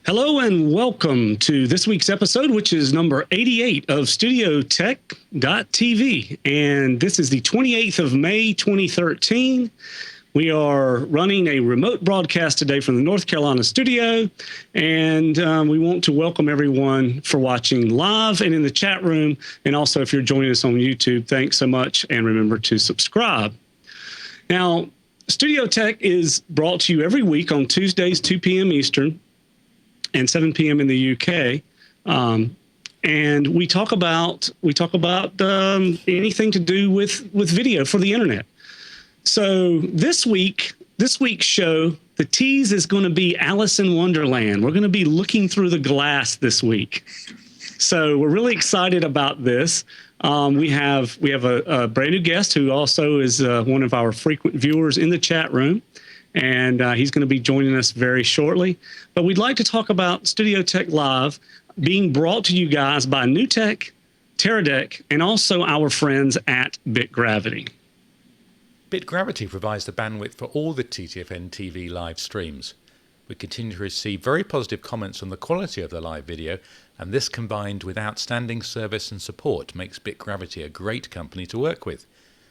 Hello and welcome to this week's episode, which is number 88 of StudioTech.tv. And this is the 28th of May, 2013. We are running a remote broadcast today from the North Carolina studio. And we want to welcome everyone for watching live and in the chat room. And also, if you're joining us on YouTube, thanks so much. And remember to subscribe. Now, Studio Tech is brought to you every week on Tuesdays, 2 p.m. Eastern. And 7 p.m. in the UK, and we talk about anything to do with video for the internet. So this week's show, the tease is going to be Alice in Wonderland. We're going to be looking through the glass this week, so we're really excited about this. We have a brand new guest who also is one of our frequent viewers in the chat room. And he's going to be joining us very shortly. But we'd like to talk about Studio Tech Live being brought to you guys by NewTek, Teradek, and also our friends at BitGravity. BitGravity provides the bandwidth for all the TTFN TV live streams. We continue to receive very positive comments on the quality of the live video, and this combined with outstanding service and support makes BitGravity a great company to work with.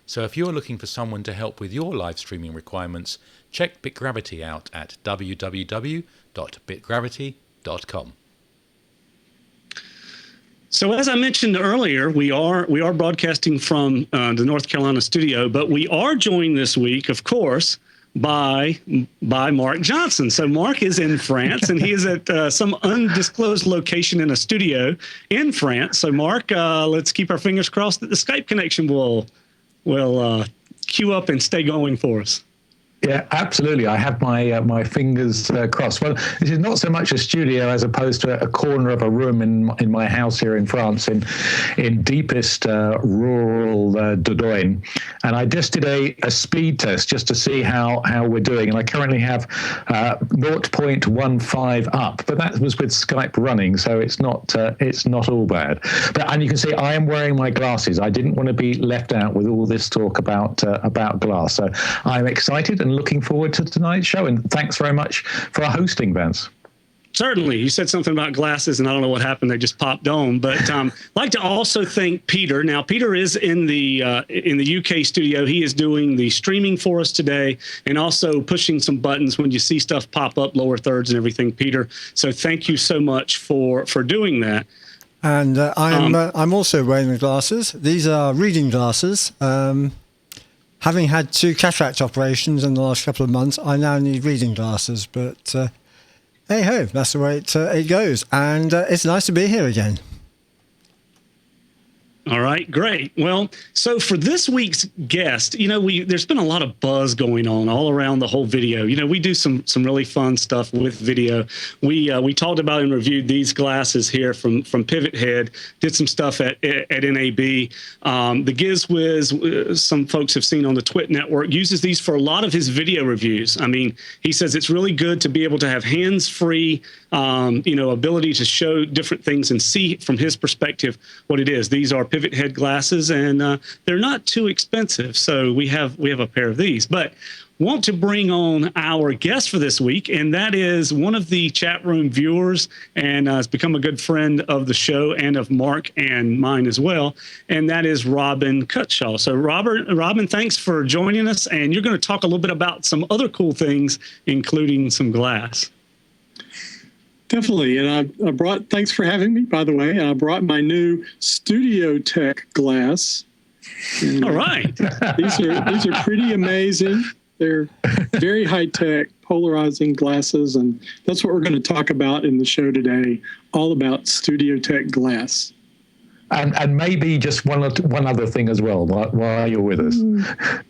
So if you're looking for someone to help with your live streaming requirements, check BitGravity out at www.bitgravity.com. So as I mentioned earlier, we are broadcasting from the North Carolina studio, but we are joined this week, of course, by Mark Johnson. So Mark is in France, and he is at some undisclosed location in a studio in France. So Mark, let's keep our fingers crossed that the Skype connection will queue up and stay going for us. Yeah, absolutely. I have my fingers crossed. Well, this is not so much a studio as opposed to a corner of a room in my house here in France, in deepest rural Dordogne. And I just did a speed test just to see how we're doing. And I currently have 0.15 up, but that was with Skype running, so it's not all bad. And you can see I am wearing my glasses. I didn't want to be left out with all this talk about glass. So I'm excited and looking forward to tonight's show, and thanks very much for hosting, Vance. Certainly. You said something about glasses, and I don't know what happened. They just popped on. But I'd like to also thank Peter. Now, Peter is in the UK studio. He is doing the streaming for us today and also pushing some buttons when you see stuff pop up, lower thirds and everything, Peter. So thank you so much for doing that. And I'm also wearing the glasses. These are reading glasses. Having had 2 cataract operations in the last couple of months, I now need reading glasses. But hey-ho, that's the way it goes. And it's nice to be here again. All right, great. Well, so for this week's guest, there's been a lot of buzz going on all around the whole video. We do some really fun stuff with video. We talked about and reviewed these glasses here from Pivot Head, did some stuff at NAB. The GizWiz, some folks have seen on the Twit network, uses these for a lot of his video reviews. I mean, he says it's really good to be able to have hands-free, ability to show different things and see from his perspective what it is. These are Pivot Head glasses, and they're not too expensive, so we have a pair of these. But want to bring on our guest for this week, and that is one of the chat room viewers, and has become a good friend of the show and of Mark and mine as well, and that is Robin Cutshaw. So Robin, thanks for joining us, and you're going to talk a little bit about some other cool things, including some glass. Definitely, and I brought. Thanks for having me. By the way, I brought my new Studio Tech glass. And, all right, these are pretty amazing. They're very high tech, polarizing glasses, and that's what we're going to talk about in the show today. All about Studio Tech glass. And maybe just one other thing as well while you're with us.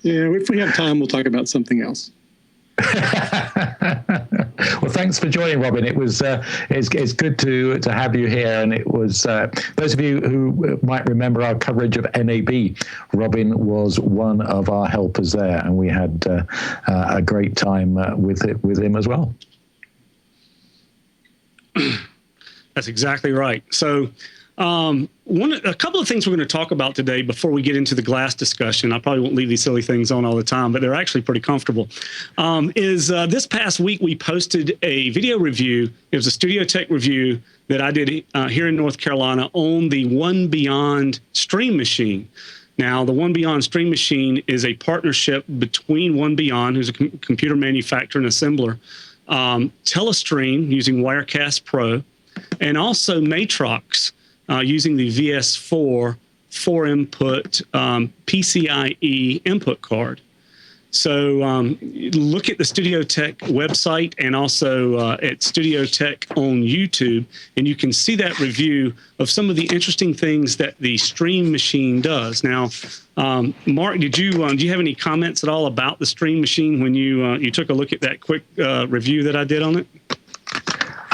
Yeah, if we have time, we'll talk about something else. Well, thanks for joining, Robin. It was it's good to have you here, and it was those of you who might remember our coverage of NAB. Robin was one of our helpers there, and we had a great time with him as well. That's exactly right. So A couple of things we're going to talk about today before we get into the glass discussion. I probably won't leave these silly things on all the time, but they're actually pretty comfortable. This past week we posted a video review. It was a Studio Tech review that I did here in North Carolina on the One Beyond Stream Machine. Now, the One Beyond Stream Machine is a partnership between One Beyond, who's a computer manufacturer and assembler, Telestream using Wirecast Pro, and also Matrox using the VS4 4-input PCIe input card. So look at the Studio Tech website and also at Studio Tech on YouTube, and you can see that review of some of the interesting things that the Stream Machine does. Now, Mark, do you have any comments at all about the Stream Machine when you took a look at that quick review that I did on it?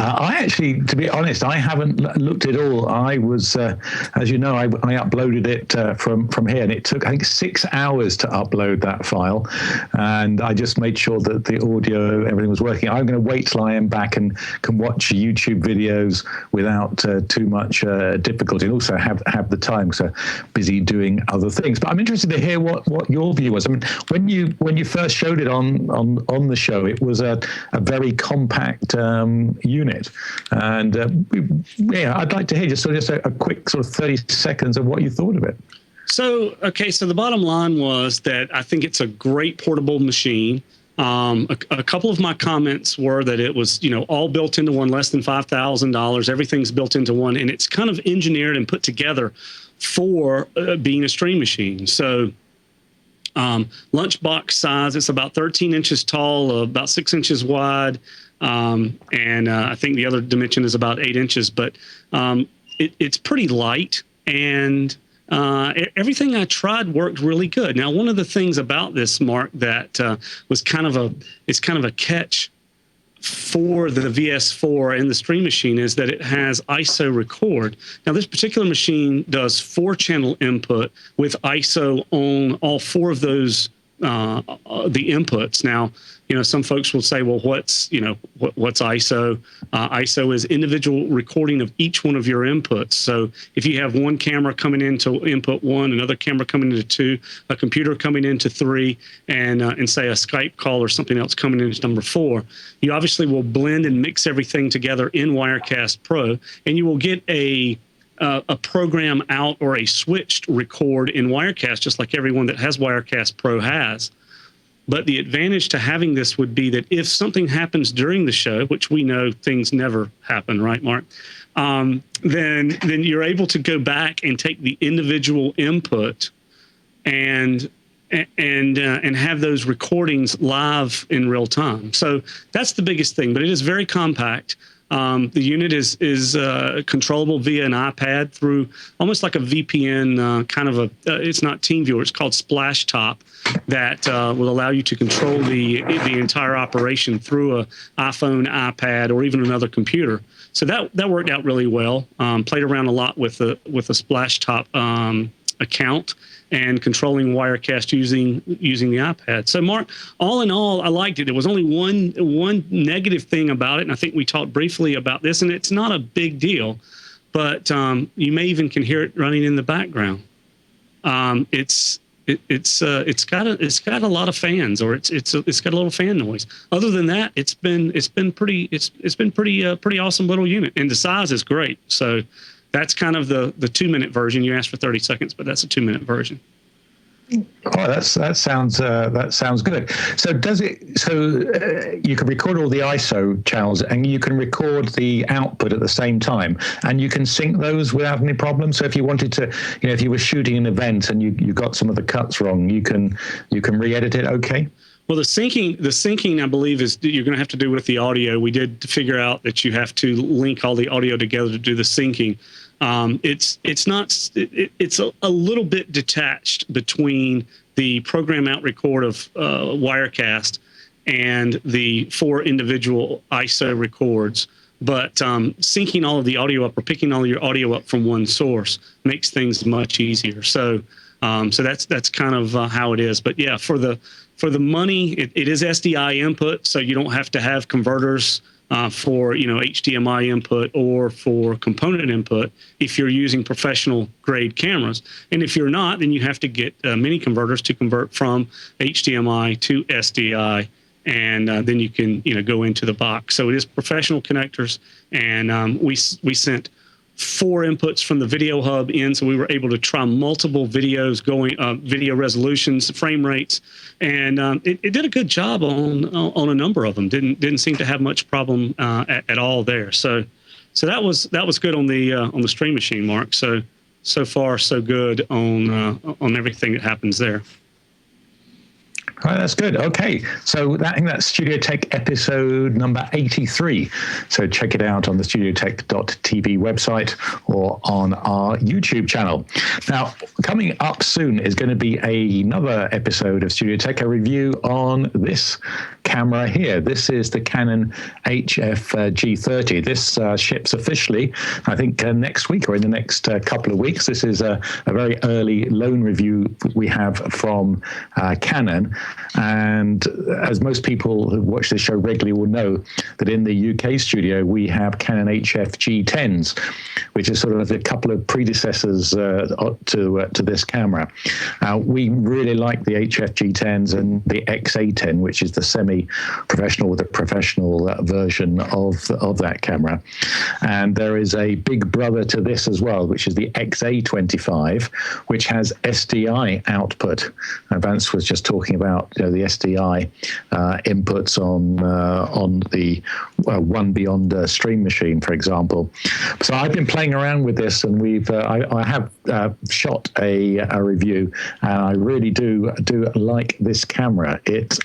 I actually, to be honest, I haven't looked at all. I was, as you know, I uploaded it from here, and it took, I think, 6 hours to upload that file. And I just made sure that the audio, everything was working. I'm going to wait till I am back and can watch YouTube videos without too much difficulty, and also have the time, so busy doing other things. But I'm interested to hear what your view was. I mean, when you first showed it on the show, it was a very compact unit. And I'd like to hear just a quick sort of 30 seconds of what you thought of it. So the bottom line was that I think it's a great portable machine. A couple of my comments were that it was, all built into one, less than $5,000. Everything's built into one, and it's kind of engineered and put together for being a stream machine. So lunchbox size, it's about 13 inches tall, about 6 inches wide. And I think the other dimension is about 8 inches, but it's pretty light, and everything I tried worked really good. Now, one of the things about this, Mark, that was kind of a catch for the VS4 and the Stream Machine is that it has ISO record. Now, this particular machine does 4-channel input with ISO on all 4 of those the inputs. Now, some folks will say, well, what's ISO? ISO is individual recording of each one of your inputs. So if you have one camera coming into input 1, another camera coming into 2, a computer coming into 3, and say a Skype call or something else coming into number 4, you obviously will blend and mix everything together in Wirecast Pro, and you will get a program out or a switched record in Wirecast, just like everyone that has Wirecast Pro has. But the advantage to having this would be that if something happens during the show, which we know things never happen, right, Mark? Then you're able to go back and take the individual input and have those recordings live in real time. So that's the biggest thing. But it is very compact. The unit is controllable via an iPad through almost like a VPN it's not TeamViewer, it's called Splash Top, that will allow you to control the entire operation through a iPhone, iPad, or even another computer. So that worked out really well. Played around a lot with the Splash Top account and controlling Wirecast using the iPad. So, Mark, all in all, I liked it. There was only one negative thing about it, and I think we talked briefly about this, and it's not a big deal, but you may even can hear it running in the background. It's got a lot of fans, or it's got a little fan noise. Other than that, it's been pretty awesome little unit, and the size is great. So that's kind of the 2-minute version. You asked for 30 seconds, but that's a 2-minute version. Oh, that sounds good. So you can record all the ISO channels, and you can record the output at the same time, and you can sync those without any problem. So if you wanted to, if you were shooting an event and you got some of the cuts wrong, you can re-edit it. Okay. Well, the syncing, I believe, is you're going to have to do with the audio. We did figure out that you have to link all the audio together to do the syncing. It's a little bit detached between the program out record of Wirecast and the 4 individual ISO records. But syncing all of the audio up or picking all your audio up from one source makes things much easier. So that's kind of how it is. But yeah, for the money, it is SDI input, so you don't have to have converters for HDMI input or for component input if you're using professional grade cameras. And if you're not, then you have to get mini converters to convert from HDMI to SDI, and then you can go into the box. So it is professional connectors, and we sent 4 inputs from the video hub in, so we were able to try multiple videos going, video resolutions, frame rates, and it did a good job on a number of them. Didn't seem to have much problem at all there. So that was good on the Stream Machine, Mark. So far so good on everything that happens there. All right, that's good. Okay, so I think that's Studio Tech episode number 83. So check it out on the studiotech.tv website or on our YouTube channel. Now, coming up soon is going to be another episode of Studio Tech, a review on this camera here. This is the Canon HF G30. This ships officially, I think, next week or in the next couple of weeks. This is a very early loan review we have from Canon. And as most people who watch this show regularly will know, that in the UK studio, we have Canon HF G10s, which is sort of a couple of predecessors to this camera. We really like the HF G10s and the XA10, which is the semi-professional with a professional version of that camera. And there is a big brother to this as well, which is the XA25, which has SDI output. Vance was just talking about the SDI inputs on the One Beyond Stream Machine, for example. So I've been playing around with this, and I have shot a review, and I really do like this camera. It's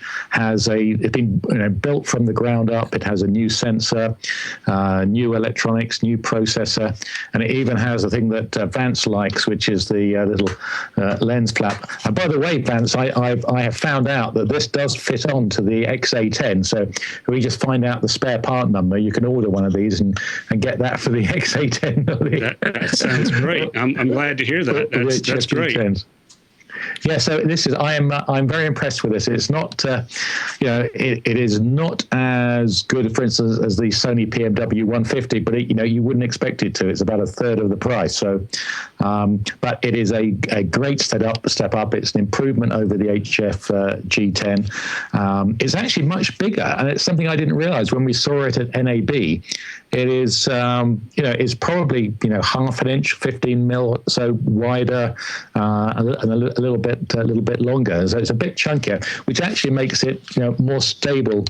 been built from the ground up. It has a new sensor, new electronics, new processor, and it even has a thing that Vance likes, which is the little lens flap. And by the way, Vance, I have found out that this does fit onto the XA10. So if we just find out the spare part number, you can order one of these and get that for the XA10. That sounds great. I'm glad to hear that. That's great. XA10s. Yeah, so I'm very impressed with this. It's not, it is not as good, for instance, as the Sony PMW 150, but you wouldn't expect it to. It's about a third of the price. So, but it is a great step up. It's an improvement over the HF G10. It's actually much bigger, and it's something I didn't realize when we saw it at NAB. It is, it's probably half an inch, 15 mil so wider, and a little bit longer. So it's a bit chunkier, which actually makes it more stable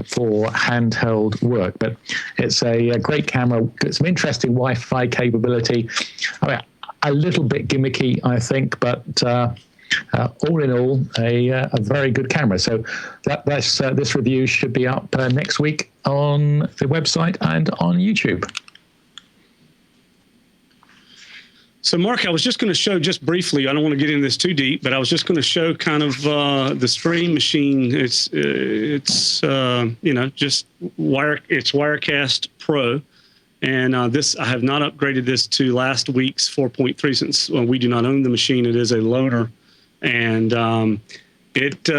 for handheld work. But it's a great camera. It's some interesting Wi-Fi capability. I mean, a little bit gimmicky, I think, but all in all, a very good camera. So this review should be up next week on the website and on YouTube. So, Mark, I was just going to show just briefly. I don't want to get into this too deep, but I was just going to show kind of the Stream Machine. It's just Wirecast Pro, and this I have not upgraded this to last week's 4.3 since we do not own the machine. It is a loaner, and it's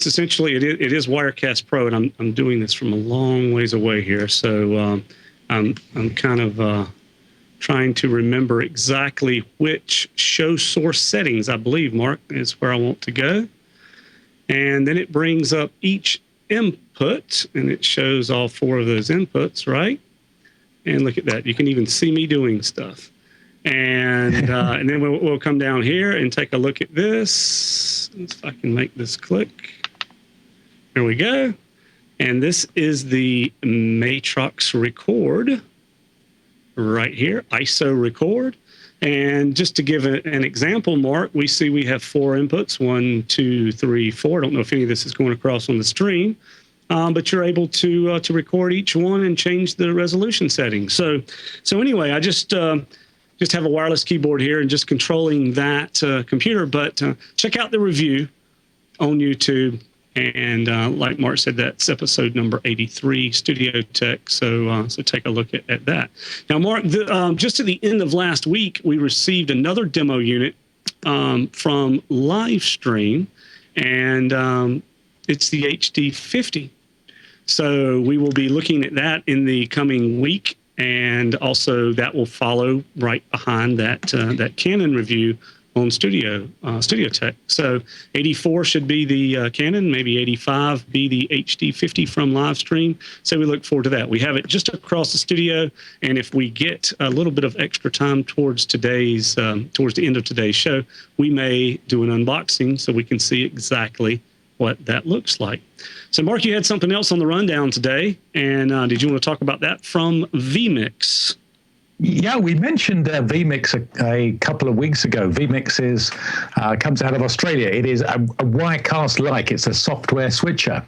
essentially it is Wirecast Pro, and I'm doing this from a long ways away here, so I'm kind of trying to remember exactly which show source settings, I believe, Mark, is where I want to go. And then it brings up each input, and it shows all 4 of those inputs, right? And look at that. You can even see me doing stuff. And and then we'll come down here and take a look at this. Let's see if I can make this click. There we go. And this is the Matrox Record. Right here, ISO record. And just to give an example, Mark, we see we have 4 inputs, 1, 2, 3, 4. I don't know if any of this is going across on the stream, but you're able to record each one and change the resolution settings. So anyway, I just have a wireless keyboard here and just controlling that computer. But check out the review on YouTube. And like Mark said, that's episode number 83, Studio Tech. So take a look at that. Now, Mark, just at the end of last week, we received another demo unit from Livestream, and it's the HD50. So we will be looking at that in the coming week, and also that will follow right behind that Canon review on Studio Tech. So 84 should be the Canon, maybe 85 be the HD50 from live stream. So we look forward to that. We have it just across the studio, and if we get a little bit of extra time towards the end of today's show, we may do an unboxing so we can see exactly what that looks like. So Mark, you had something else on the rundown today, and did you want to talk about that from vMix? Yeah, we mentioned vMix a couple of weeks ago. vMix comes out of Australia. It is a Wirecast-like. It's a software switcher,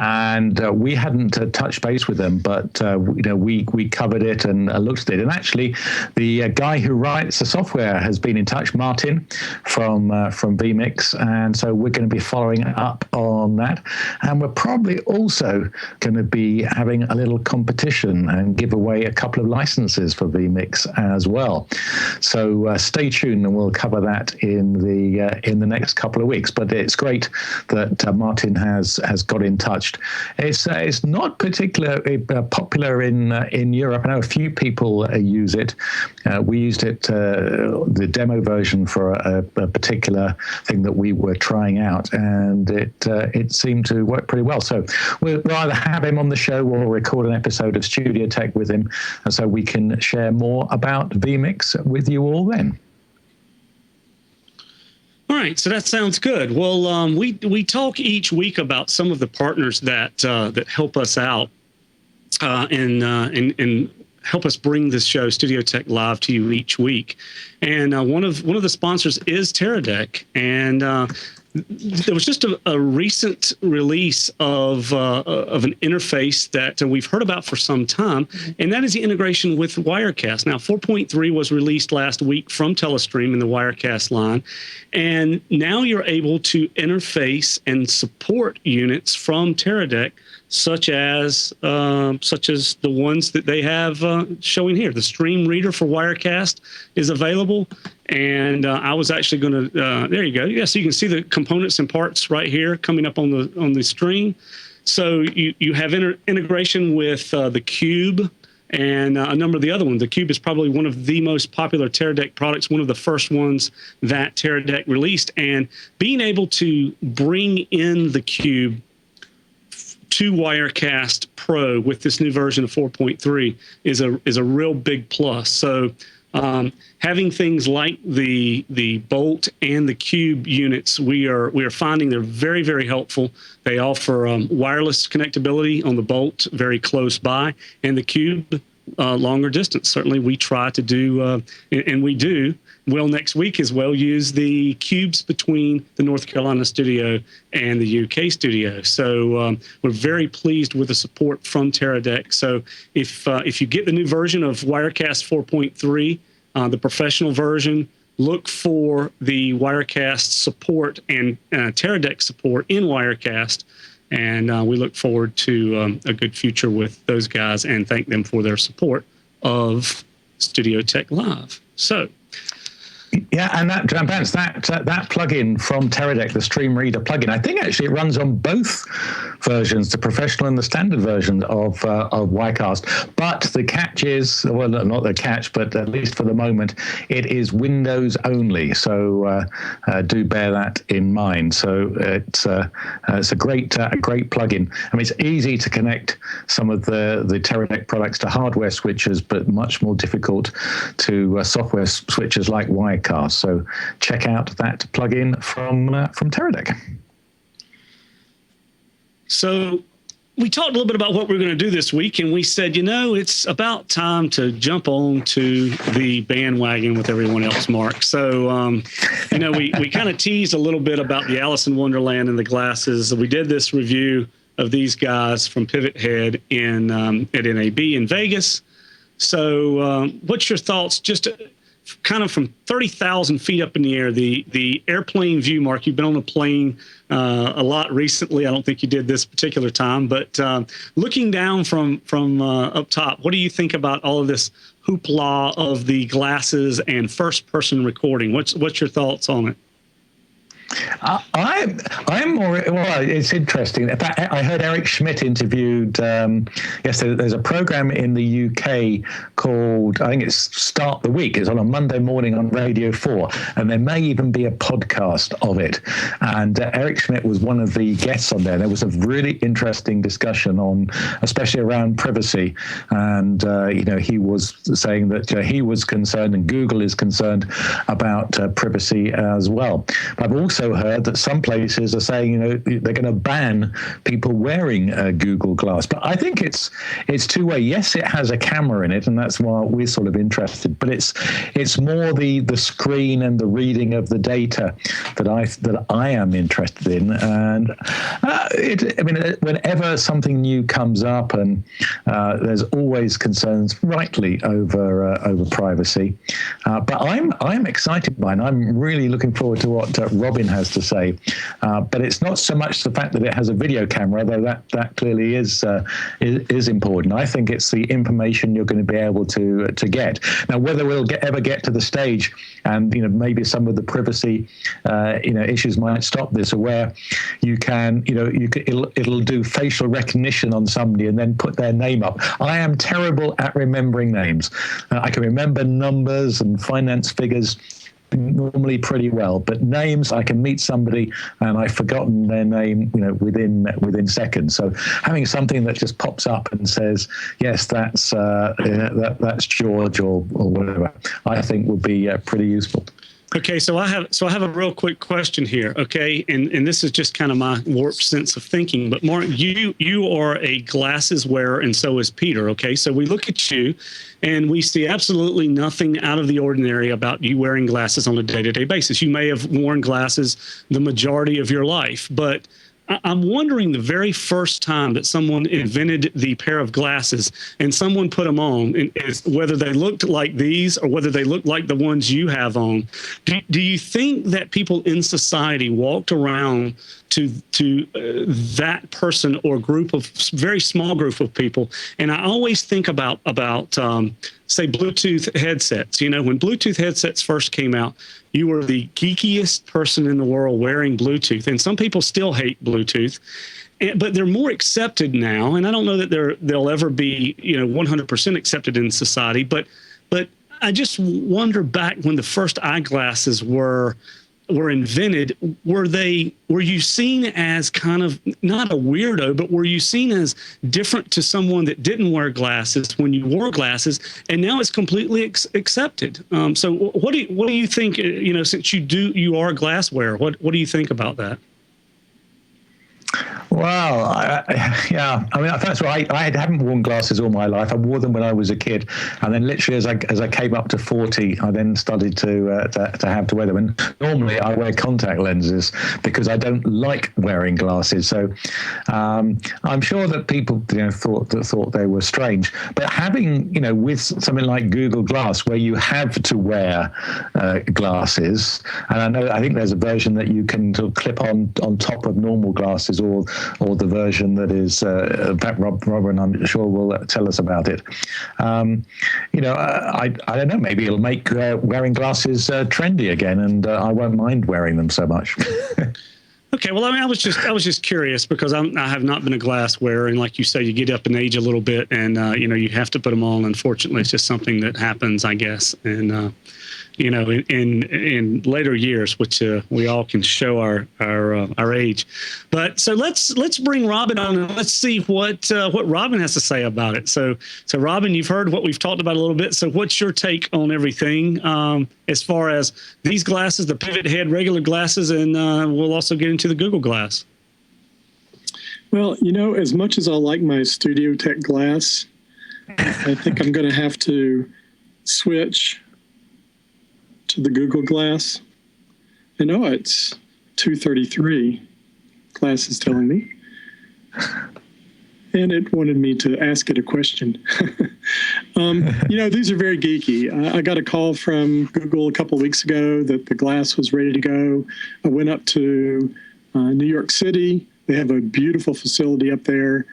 and we hadn't touched base with them, but we covered it and looked at it. And actually, the guy who writes the software has been in touch, Martin from vMix, and so we're going to be following up on that. And we're probably also going to be having a little competition and give away a couple of licenses for vMix as well. So stay tuned, and we'll cover that in the next couple of weeks. But it's great that Martin has got in touch. It's not particularly popular in Europe. I know a few people use it. We used it, the demo version, for a particular thing that we were trying out, and it seemed to work pretty well. So we'll either have him on the show or record an episode of Studio Tech with him, and so we can share more about vMix with you all then. All right, so that sounds good. Well, we talk each week about some of the partners that help us out and help us bring this show, Studio Tech Live, to you each week. And one of the sponsors is Teradek, and there was just a recent release of an interface that we've heard about for some time, and that is the integration with Wirecast. Now, 4.3 was released last week from Telestream in the Wirecast line, and now you're able to interface and support units from Teradek, such as the ones that they have showing here. The Stream Reader for Wirecast is available, and I was actually going to. There you go. Yeah, so you can see the components and parts right here coming up on the screen. So you have integration with the Cube and a number of the other ones. The Cube is probably one of the most popular Teradek products, one of the first ones that Teradek released, and being able to bring in the Cube to Wirecast Pro with this new version of 4.3 is a real big plus. So having things like the Bolt and the Cube units, we are finding they're very, very helpful. They offer wireless connectability on the Bolt very close by, and the Cube longer distance. Certainly we try to do, and we do, will next week as well, use the cubes between the North Carolina studio and the UK studio. So we're very pleased with the support from Teradek. So if you get the new version of Wirecast 4.3, the professional version, look for the Wirecast support and Teradek support in Wirecast. And we look forward to a good future with those guys and thank them for their support of Studio Tech Live. So, yeah, and that plugin from Teradek, the Stream Reader plugin, I think actually it runs on both versions, the professional and the standard version of Wirecast. But the catch is, well, not the catch, but at least for the moment, it is Windows only. So do bear that in mind. So it's a great plugin. I mean, it's easy to connect some of the Teradek products to hardware switches, but much more difficult to software switches like Wirecast. So check out that plugin from Teradek. So we talked a little bit about what we're going to do this week, and we said, it's about time to jump on to the bandwagon with everyone else, Mark. So, we kind of teased a little bit about the Alice in Wonderland and the glasses. We did this review of these guys from Pivot Head at NAB in Vegas. So what's your thoughts, just kind of from 30,000 feet up in the air, the airplane view, Mark? You've been on a plane a lot recently. I don't think you did this particular time, but looking down from up top, what do you think about all of this hoopla of the glasses and first-person recording? What's your thoughts on it? I'm more, well, it's interesting. In fact, I heard Eric Schmidt interviewed yesterday. There's a program in the UK called, I think it's Start the Week. It's on a Monday morning on Radio 4, and there may even be a podcast of it. And Eric Schmidt was one of the guests on there. There was a really interesting discussion on, especially around privacy. And, he was saying that he was concerned, and Google is concerned about privacy as well. But I've also heard that some places are saying, they're going to ban people wearing Google Glass. But I think it's two-way. Yes, it has a camera in it, and that's why we're sort of interested. But it's more the screen and the reading of the data that I am interested in. And whenever something new comes up, and there's always concerns, rightly, over privacy. But I'm excited by it. I'm really looking forward to what Robin has to say, but it's not so much the fact that it has a video camera, though that clearly is important. I think it's the information you're going to be able to get. Now, whether we'll ever get to the stage, and maybe some of the privacy issues might stop this, or where you can it'll do facial recognition on somebody and then put their name up. I am terrible at remembering names. I can remember numbers and finance figures normally pretty well, but names, I can meet somebody and I've forgotten their name, within seconds. So having something that just pops up and says, yes, that's George or whatever, I think would be pretty useful. Okay, so I have a real quick question here. Okay, and this is just kind of my warped sense of thinking. But Mark, you are a glasses wearer, and so is Peter. Okay, so we look at you, and we see absolutely nothing out of the ordinary about you wearing glasses on a day-to-day basis. You may have worn glasses the majority of your life, but I'm wondering the very first time that someone invented the pair of glasses and someone put them on, whether they looked like these or whether they looked like the ones you have on. Do you think that people in society walked around to that person or very small group of people? And I always think about say Bluetooth headsets. When Bluetooth headsets first came out, you were the geekiest person in the world wearing Bluetooth, and some people still hate Bluetooth, but they're more accepted now. And I don't know that they'll ever be 100% accepted in society, but I just wonder, back when the first eyeglasses were invented, were you seen as kind of not a weirdo, but were you seen as different to someone that didn't wear glasses when you wore glasses? And now it's completely accepted. So what do you think? Since you are a glass wearer, what do you think about that? Well, that's right. I haven't worn glasses all my life. I wore them when I was a kid, and then literally as I came up to 40, I then started to have to wear them. And normally I wear contact lenses because I don't like wearing glasses. So I'm sure that people thought they were strange. But having with something like Google Glass, where you have to wear glasses, and I think there's a version that you can sort of clip on top of normal glasses, or the version that is, in fact, Robin, I'm sure, will tell us about it. I don't know, maybe it'll make wearing glasses trendy again, and I won't mind wearing them so much. Okay, well, I was just curious because I have not been a glass wearer, and like you say, you get up in age a little bit, and you have to put them on. Unfortunately, it's just something that happens, I guess, and in later years, which we all can show our age. But so let's bring Robin on and let's see what Robin has to say about it. So Robin, you've heard what we've talked about a little bit. So what's your take on everything as far as these glasses, the pivot head regular glasses, and we'll also get into the Google Glass. Well, as much as I like my Studio Tech glass, I think I'm going to have to switch to the Google Glass. I know it's 2:33, Glass is telling me. And it wanted me to ask it a question. These are very geeky. I got a call from Google a couple of weeks ago that the Glass was ready to go. I went up to New York City. They have a beautiful facility up there,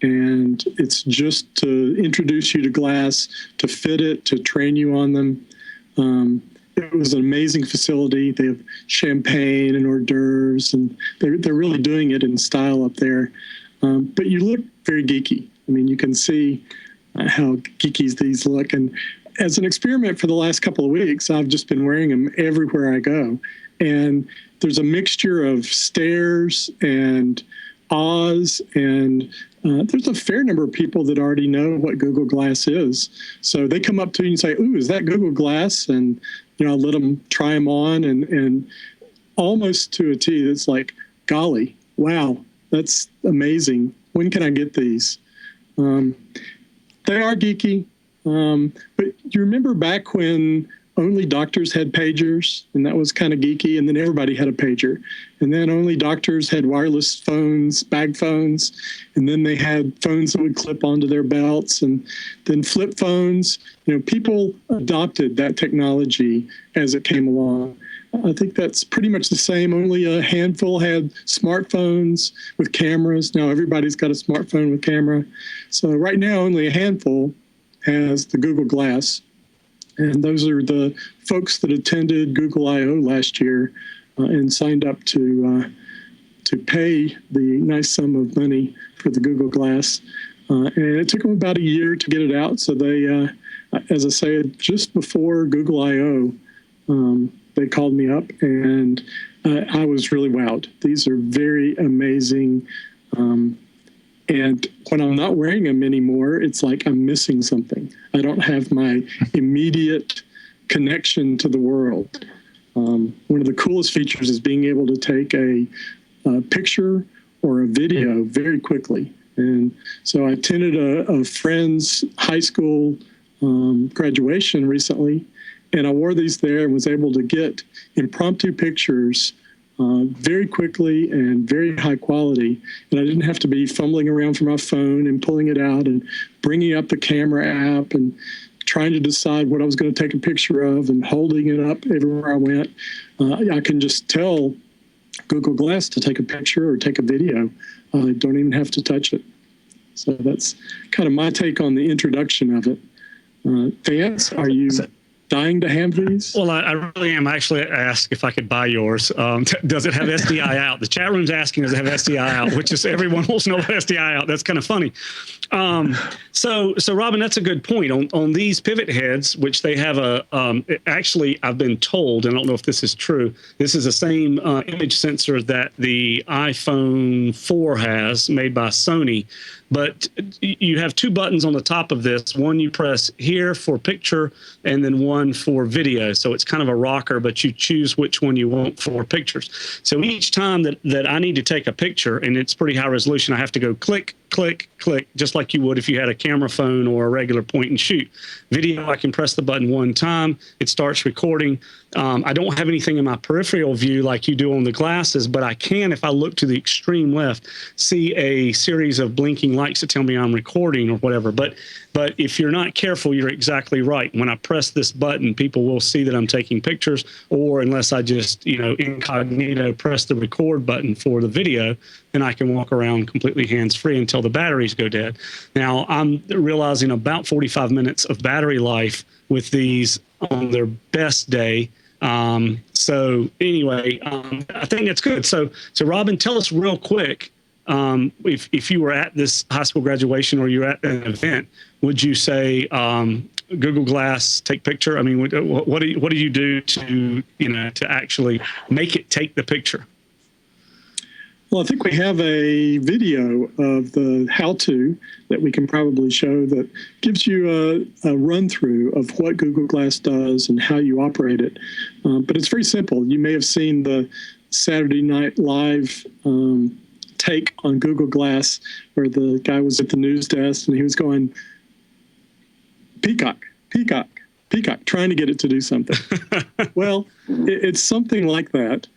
and it's just to introduce you to glass, to fit it, to train you on them. it was an amazing facility. They have champagne and hors d'oeuvres, and they're really doing it in style up there. But you look very geeky. I mean, you can see how geeky these look. And as an experiment for the last couple of weeks, I've just been wearing them everywhere I go. And there's a mixture of stares and awes, and there's a fair number of people that already know what Google Glass is. So they come up to you and say, "Ooh, is that Google Glass?" And I let them try them on, and almost to a T, it's like, golly, wow, that's amazing. When can I get these? They are geeky, but you remember back when only doctors had pagers, and that was kind of geeky, and then everybody had a pager. And then only doctors had wireless phones, bag phones, and then they had phones that would clip onto their belts, and then flip phones. People adopted that technology as it came along. I think that's pretty much the same. Only a handful had smartphones with cameras. Now everybody's got a smartphone with camera. So right now, only a handful has the Google Glass. And those are the folks that attended Google I/O last year and signed up to pay the nice sum of money for the Google Glass. And it took them about a year to get it out. So they, as I said, just before Google I/O, they called me up, and I was really wowed. These are very amazing. And when I'm not wearing them anymore, it's like I'm missing something. I don't have my immediate connection to the world. One of the coolest features is being able to take a picture or a video very quickly. And so I attended a friend's high school graduation recently, and I wore these there and was able to get impromptu pictures very quickly and very high quality. And I didn't have to be fumbling around for my phone and pulling it out and bringing up the camera app and trying to decide what I was going to take a picture of and holding it up everywhere I went. I can just tell Google Glass to take a picture or take a video. I don't even have to touch it. So that's kind of my take on the introduction of it. Vance, are you dying to have these? Well, I really am. I actually asked if I could buy yours. Does it have SDI out? The chat room's asking, does it have SDI out? Which is, everyone wants to know about SDI out. That's kind of funny. So Robin, that's a good point. On these pivot heads, which they have actually, I've been told, and I don't know if this is true, this is the same image sensor that the iPhone 4 has, made by Sony. But you have two buttons on the top of this. One you press here for picture, and then one for video. So it's kind of a rocker, but you choose which one you want for pictures. So each time that I need to take a picture, and it's pretty high resolution, I have to go click, click, click, just like you would if you had a camera phone or a regular point and shoot. Video, I can press the button one time, it starts recording. I don't have anything in my peripheral view like you do on the glasses, but I can, if I look to the extreme left, see a series of blinking lights that tell me I'm recording or whatever. But if you're not careful, you're exactly right. When I press this button, people will see that I'm taking pictures, or unless I just, incognito press the record button for the video, then I can walk around completely hands-free until the batteries go dead. Now, I'm realizing about 45 minutes of battery life with these on their best day. So anyway, I think that's good. So Robin, tell us real quick, if you were at this high school graduation or you're at an event, would you say Google Glass, take picture? I mean, what do you do to actually make it take the picture? Well, I think we have a video of the how-to that we can probably show that gives you a run-through of what Google Glass does and how you operate it. But it's very simple. You may have seen the Saturday Night Live take on Google Glass where the guy was at the news desk and he was going, peacock, peacock, peacock, trying to get it to do something. Well, it's something like that.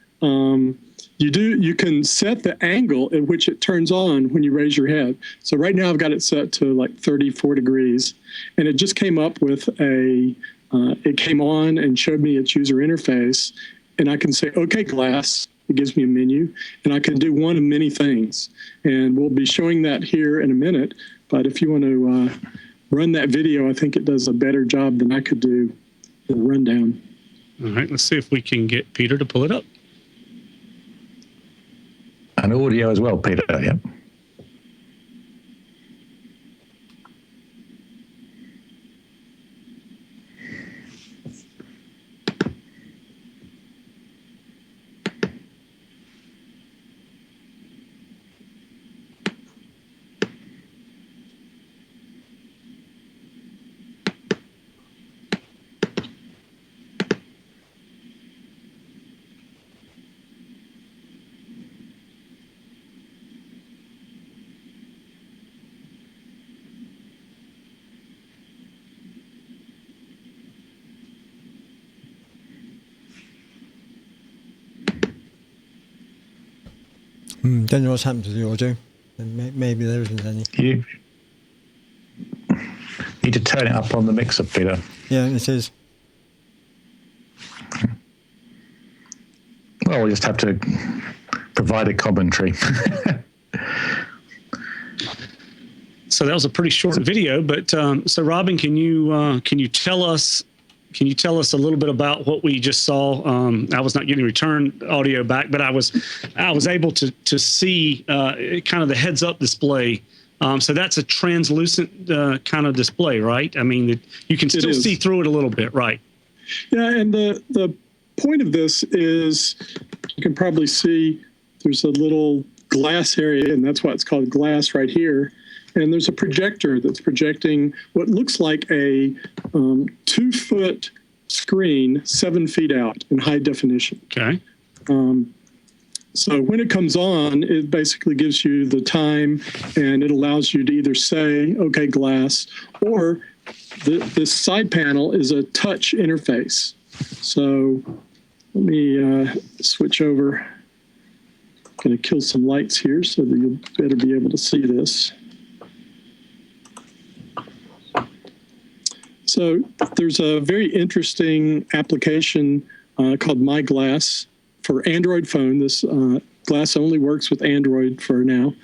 You can set the angle at which it turns on when you raise your head. So right now I've got it set to like 34 degrees, and it just came up with it came on and showed me its user interface, and I can say, okay, Glass. It gives me a menu, and I can do one of many things. And we'll be showing that here in a minute. But if you want to run that video, I think it does a better job than I could do in the rundown. All right, let's see if we can get Peter to pull it up. And audio as well, Peter. Yep. Don't know what's happened to the audio. Maybe there isn't any. You need to turn it up on the mixer, Peter. Yeah, it is. Well, we'll just have to provide a commentary. So that was a pretty short video, but so Robin, can you tell us a little bit about what we just saw? I was not getting return audio back, but I was able to see kind of the heads up display. So that's a translucent kind of display, right? I mean, you can still see through it a little bit, right? Yeah, and the point of this is you can probably see there's a little glass area, and that's why it's called glass right here. And there's a projector that's projecting what looks like a 2-foot screen 7 feet out in high definition. Okay. So when it comes on, it basically gives you the time, and it allows you to either say, okay, glass, or this side panel is a touch interface. So let me switch over. I'm going to kill some lights here so that you'll better be able to see this. So there's a very interesting application called My Glass for Android phone. This glass only works with Android for now.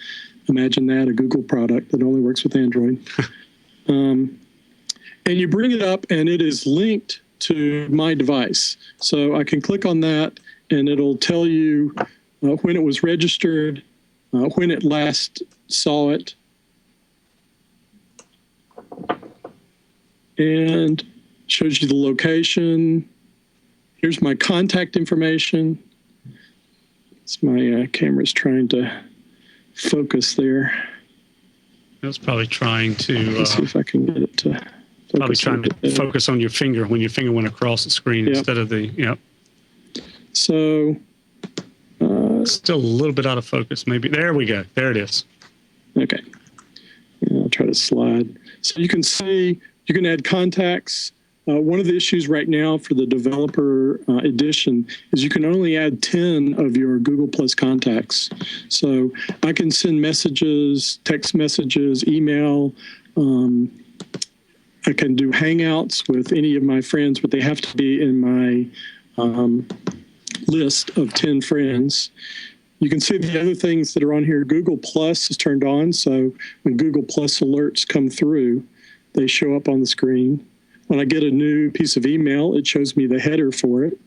Imagine that, a Google product that only works with Android. And you bring it up, and it is linked to my device. So I can click on that, and it'll tell you when it was registered, when it last saw it, and shows you the location. Here's my contact information. It's my camera's trying to focus there. It's probably trying to. Let's see if I can get it to focus. Probably trying to focus on your finger when your finger went across the screen instead of the. Yep. So. Still a little bit out of focus. Maybe there we go. There it is. Okay. Yeah, I'll try to slide. So you can see. You can add contacts. One of the issues right now for the developer edition is you can only add 10 of your Google Plus contacts. So I can send messages, text messages, email. I can do Hangouts with any of my friends, but they have to be in my list of 10 friends. You can see the other things that are on here. Google Plus is turned on. So when Google Plus alerts come through, they show up on the screen. When I get a new piece of email, it shows me the header for it.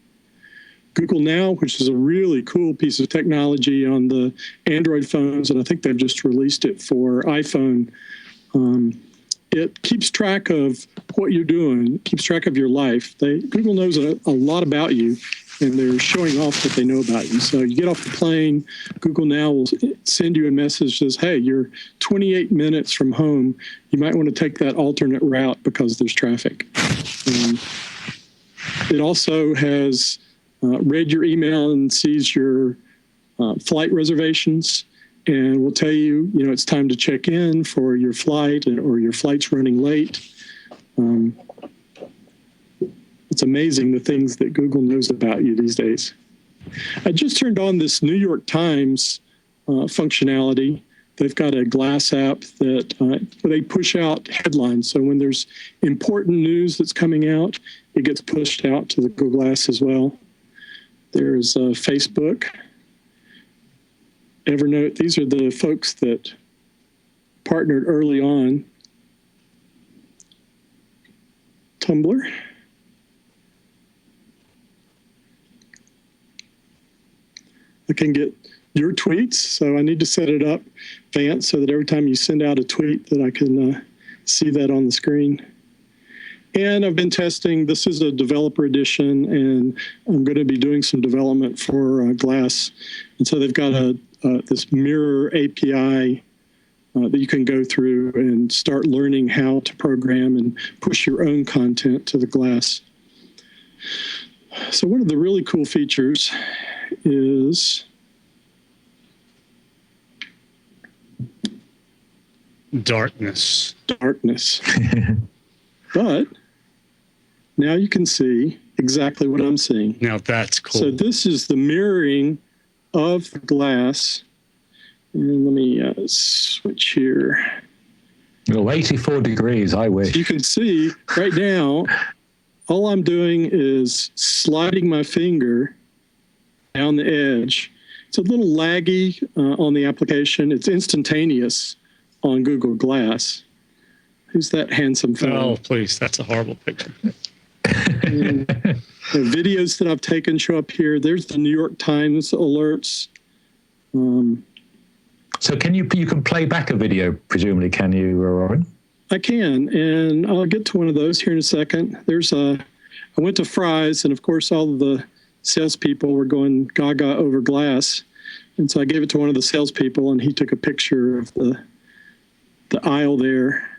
Google Now, which is a really cool piece of technology on the Android phones, and I think they've just released it for iPhone. It keeps track of what you're doing, keeps track of your life. Google knows a lot about you, and they're showing off what they know about you. So you get off the plane, Google Now will send you a message that says, hey, you're 28 minutes from home. You might want to take that alternate route because there's traffic. It also has read your email and sees your flight reservations, and will tell you, it's time to check in for your flight, or your flight's running late. It's amazing the things that Google knows about you these days. I just turned on this New York Times functionality. They've got a Glass app that they push out headlines. So when there's important news that's coming out, it gets pushed out to the Google Glass as well. There's Facebook, Evernote. These are the folks that partnered early on. Tumblr. I can get your tweets. So I need to set it up, Vance, so that every time you send out a tweet that I can see that on the screen. And I've been testing, this is a developer edition, and I'm going to be doing some development for Glass. And so they've got this mirror API that you can go through and start learning how to program and push your own content to the Glass. So one of the really cool features is darkness. But now you can see exactly what I'm seeing. Now that's cool. So this is the mirroring of the Glass. And let me switch here. Oh, 84 degrees, I wish. So you can see right now, all I'm doing is sliding my finger down the edge. It's a little laggy on the application. It's instantaneous on Google Glass. Who's that handsome fellow? Oh, please. That's a horrible picture. And the videos that I've taken show up here. There's the New York Times alerts. So you can play back a video, presumably, can you, Rowan? I can, and I'll get to one of those here in a second. I went to Fry's, and of course, all of the salespeople were going gaga over Glass. And so I gave it to one of the salespeople, and he took a picture of the aisle there.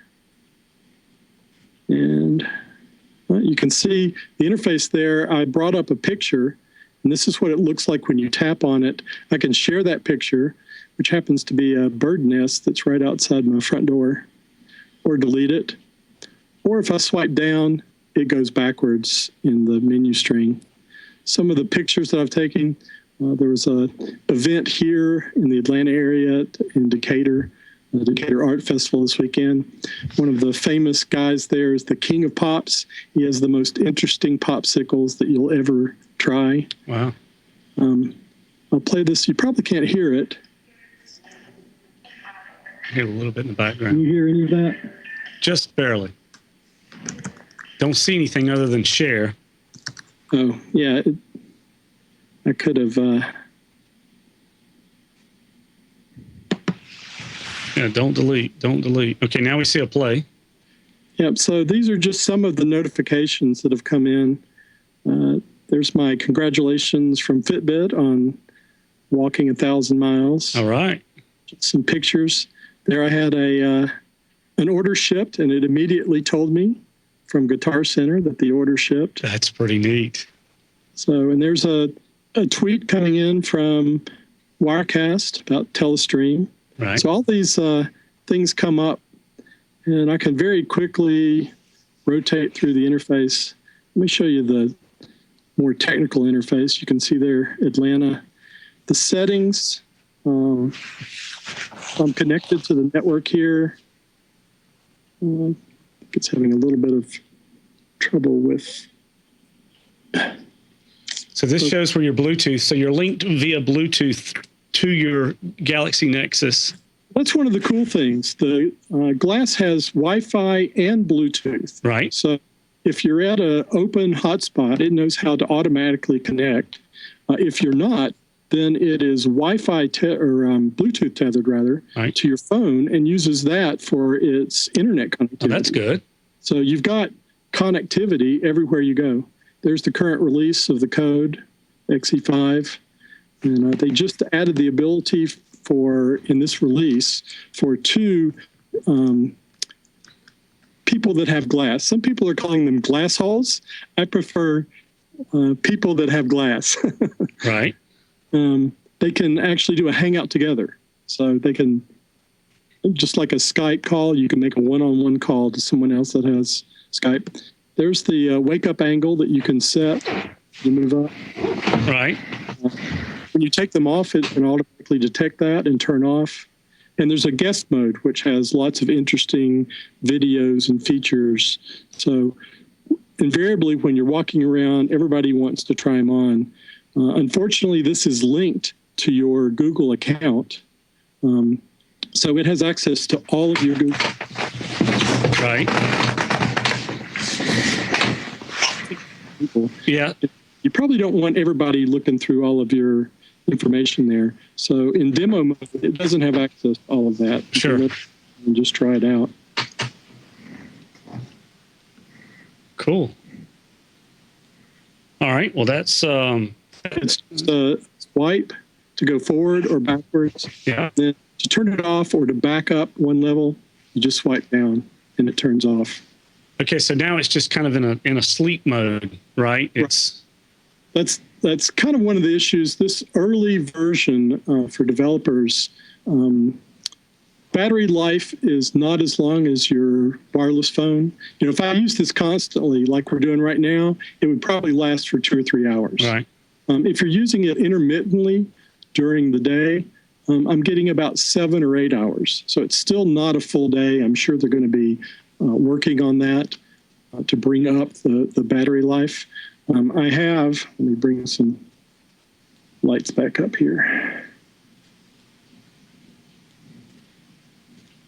And you can see the interface there. I brought up a picture, and this is what it looks like when you tap on it. I can share that picture, which happens to be a bird nest that's right outside my front door, or delete it. Or if I swipe down, it goes backwards in the menu string. Some of the pictures that I've taken, there was an event here in the Atlanta area in Decatur, the Decatur Art Festival this weekend. One of the famous guys there is the King of Pops. He has the most interesting popsicles that you'll ever try. Wow. I'll play this. You probably can't hear it. I hear a little bit in the Can background. you hear any of that? Just barely. Don't see anything other than share. Oh, yeah. I could have... Yeah, don't delete. Okay, now we see a play. Yep, so these are just some of the notifications that have come in. There's my congratulations from Fitbit on walking 1,000 miles. All right. Some pictures. There I had an order shipped, and it immediately told me from Guitar Center that the order shipped. That's pretty neat. So, and there's a tweet coming in from Wirecast about Telestream. Right. So all these things come up, and I can very quickly rotate through the interface. Let me show you the more technical interface. You can see there, Atlanta. The settings, I'm connected to the network here. I think it's having a little bit of trouble with... So this shows where your Bluetooth. So you're linked via Bluetooth to your Galaxy Nexus. That's one of the cool things. The Glass has Wi-Fi and Bluetooth. Right. So if you're at an open hotspot, it knows how to automatically connect. If you're not, then it is Wi-Fi or Bluetooth tethered, rather, right, to your phone and uses that for its internet connectivity. Oh, that's good. So you've got connectivity everywhere you go. There's the current release of the code, XE5. And they just added the ability in this release, for two people that have glass. Some people are calling them glass halls. I prefer people that have glass. Right. They can actually do a hangout together. So they can, just like a Skype call, you can make a one-on-one call to someone else that has Skype. There's the wake-up angle that you can set. You move up. Right. When you take them off, it can automatically detect that and turn off. And there's a guest mode, which has lots of interesting videos and features. So invariably, when you're walking around, everybody wants to try them on. Unfortunately, this is linked to your Google account. So it has access to all of your Google. Right. People. Yeah. You probably don't want everybody looking through all of your information there. So in demo mode, it doesn't have access to all of that. Sure. And just try it out. Cool. All right. Well, that's It's swipe to go forward or backwards. yeah. Then to turn it off or to back up one level, you just swipe down and it turns off. Okay, so now it's just kind of in a sleep mode, right? It's That's kind of one of the issues. This early version for developers, battery life is not as long as your wireless phone. You know, if I use this constantly, like we're doing right now, it would probably last for 2 or 3 hours. right. If you're using it intermittently during the day, I'm getting about 7 or 8 hours. So it's still not a full day. I'm sure they're going to be working on that to bring up the battery life. Let me bring some lights back up here.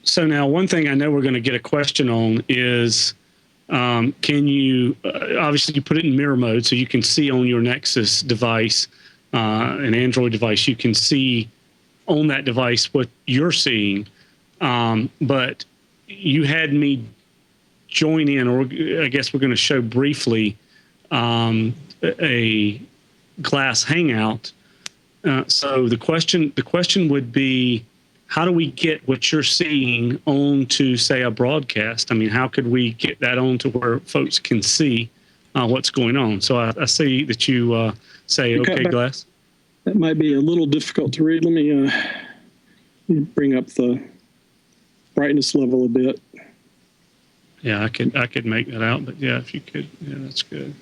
So now one thing I know we're going to get a question on is, can you, obviously you put it in mirror mode so you can see on your Nexus device, an Android device, you can see on that device what you're seeing. But you had me join in, or I guess we're going to show briefly, a glass hangout. So the question would be, how do we get what you're seeing onto, say, a broadcast? I mean, how could we get that on to where folks can see what's going on? So I see that you say, okay, glass. That might be a little difficult to read. Let me bring up the brightness level a bit. Yeah, I could make that out, but yeah, if you could, yeah, that's good.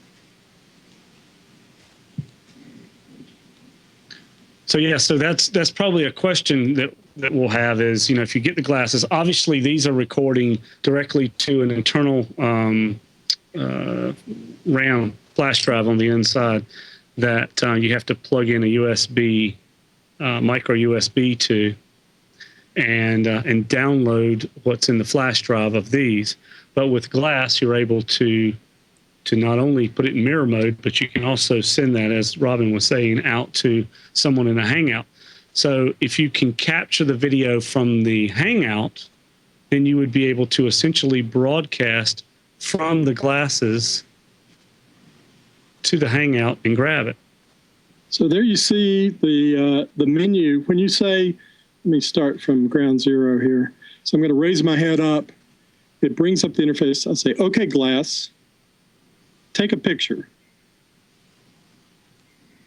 So yeah, so that's probably a question that we'll have is, you know, if you get the glasses, obviously these are recording directly to an internal RAM flash drive on the inside that you have to plug in a USB, micro USB to, and download what's in the flash drive of these. But with glass, you're able to not only put it in mirror mode, but you can also send that, as Robin was saying, out to someone in a Hangout. So if you can capture the video from the Hangout, then you would be able to essentially broadcast from the glasses to the Hangout and grab it. So there you see the menu. When you say, let me start from ground zero here. So I'm going to raise my head up. It brings up the interface. I'll say, okay, glass, take a picture.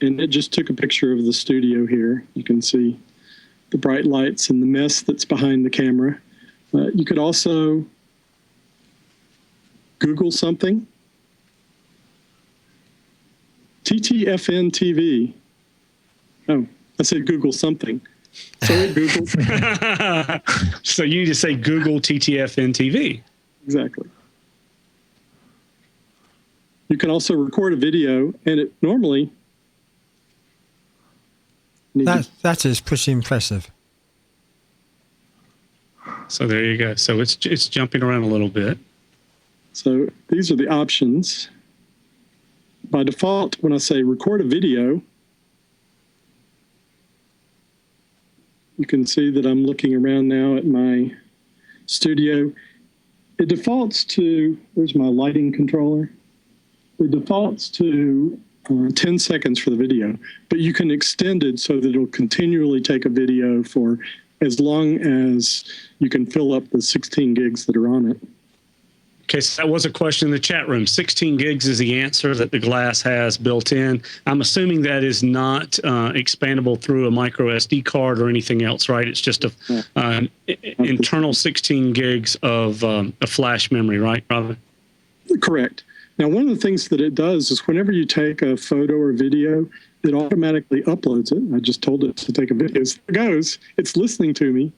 And it just took a picture of the studio here. You can see the bright lights and the mess that's behind the camera. You could also Google something. TTFN TV. Oh, I said Google something. Sorry, Google. So you need to say Google TTFN TV. Exactly. You can also record a video, and it normally... That is pretty impressive. So there you go. So it's jumping around a little bit. So these are the options. By default, when I say record a video, you can see that I'm looking around now at my studio. It defaults to, there's my lighting controller. It defaults to 10 seconds for the video, but you can extend it so that it'll continually take a video for as long as you can fill up the 16 gigs that are on it. Okay, so that was a question in the chat room. 16 gigs is the answer that the glass has built in. I'm assuming that is not expandable through a micro SD card or anything else, right? It's just an internal 16 gigs of a flash memory, right, Robin? Correct. Now, one of the things that it does is whenever you take a photo or video, it automatically uploads it. I just told it to take a video. So there it goes. It's listening to me.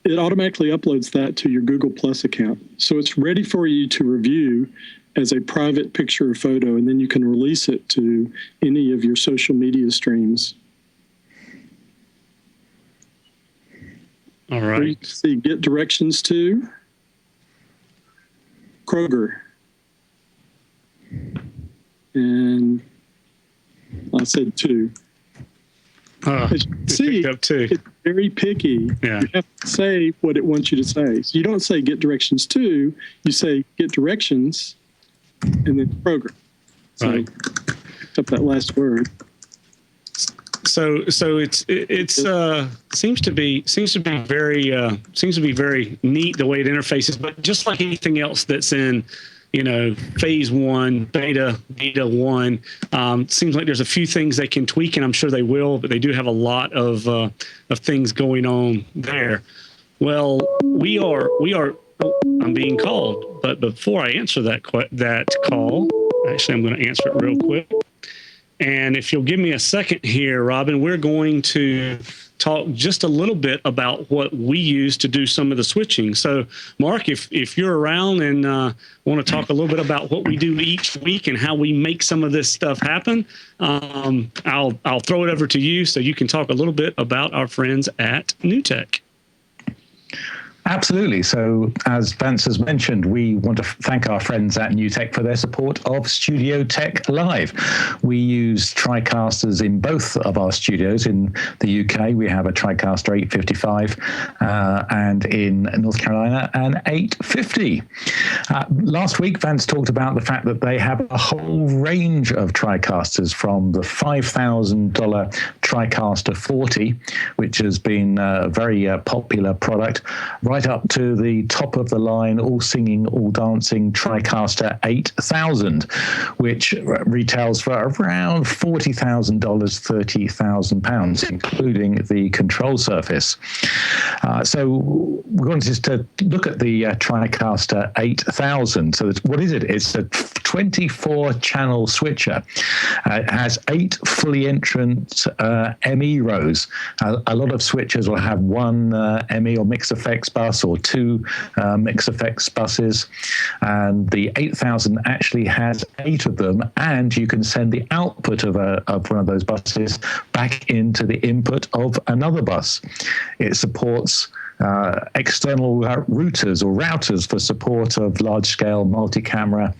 It automatically uploads that to your Google Plus account. So it's ready for you to review as a private picture or photo, and then you can release it to any of your social media streams. All right. See, get directions to Kroger. And I'll said 2. As you can see, picked up 2. it's very picky. Yeah. You have to say what it wants you to say. So you don't say get directions to, you say get directions and then program. So Right. except that last word. So it's seems to be very neat the way it interfaces, but just like anything else that's in, phase 1, beta 1, seems like there's a few things they can tweak, and I'm sure they will, but they do have a lot of things going on there. Well, we are. I'm being called, but before I answer that call, actually, I'm going to answer it real quick. And if you'll give me a second here, Robin, we're going to talk just a little bit about what we use to do some of the switching. So, Mark, if you're around and want to talk a little bit about what we do each week and how we make some of this stuff happen, I'll throw it over to you so you can talk a little bit about our friends at NewTek. Absolutely. So, as Vance has mentioned, we want to thank our friends at NewTek for their support of Studio Tech Live. We use TriCasters in both of our studios. In the UK, we have a TriCaster 855, and in North Carolina, an 850. Last week, Vance talked about the fact that they have a whole range of TriCasters, from the $5,000 TriCaster 40, which has been a very popular product, right up to the top of the line, all singing, all dancing TriCaster 8000, which retails for around $40,000, £30,000, including the control surface. So we're going to look at the TriCaster 8000. So what is it? It's a 24-channel switcher. It has 8 fully entrant ME rows. A lot of switchers will have one ME or mixed effects bus or 2 mixed effects buses, and the 8000 actually has 8 of them, and you can send the output of one of those buses back into the input of another bus. It supports external routers or routers for support of large-scale multi-camera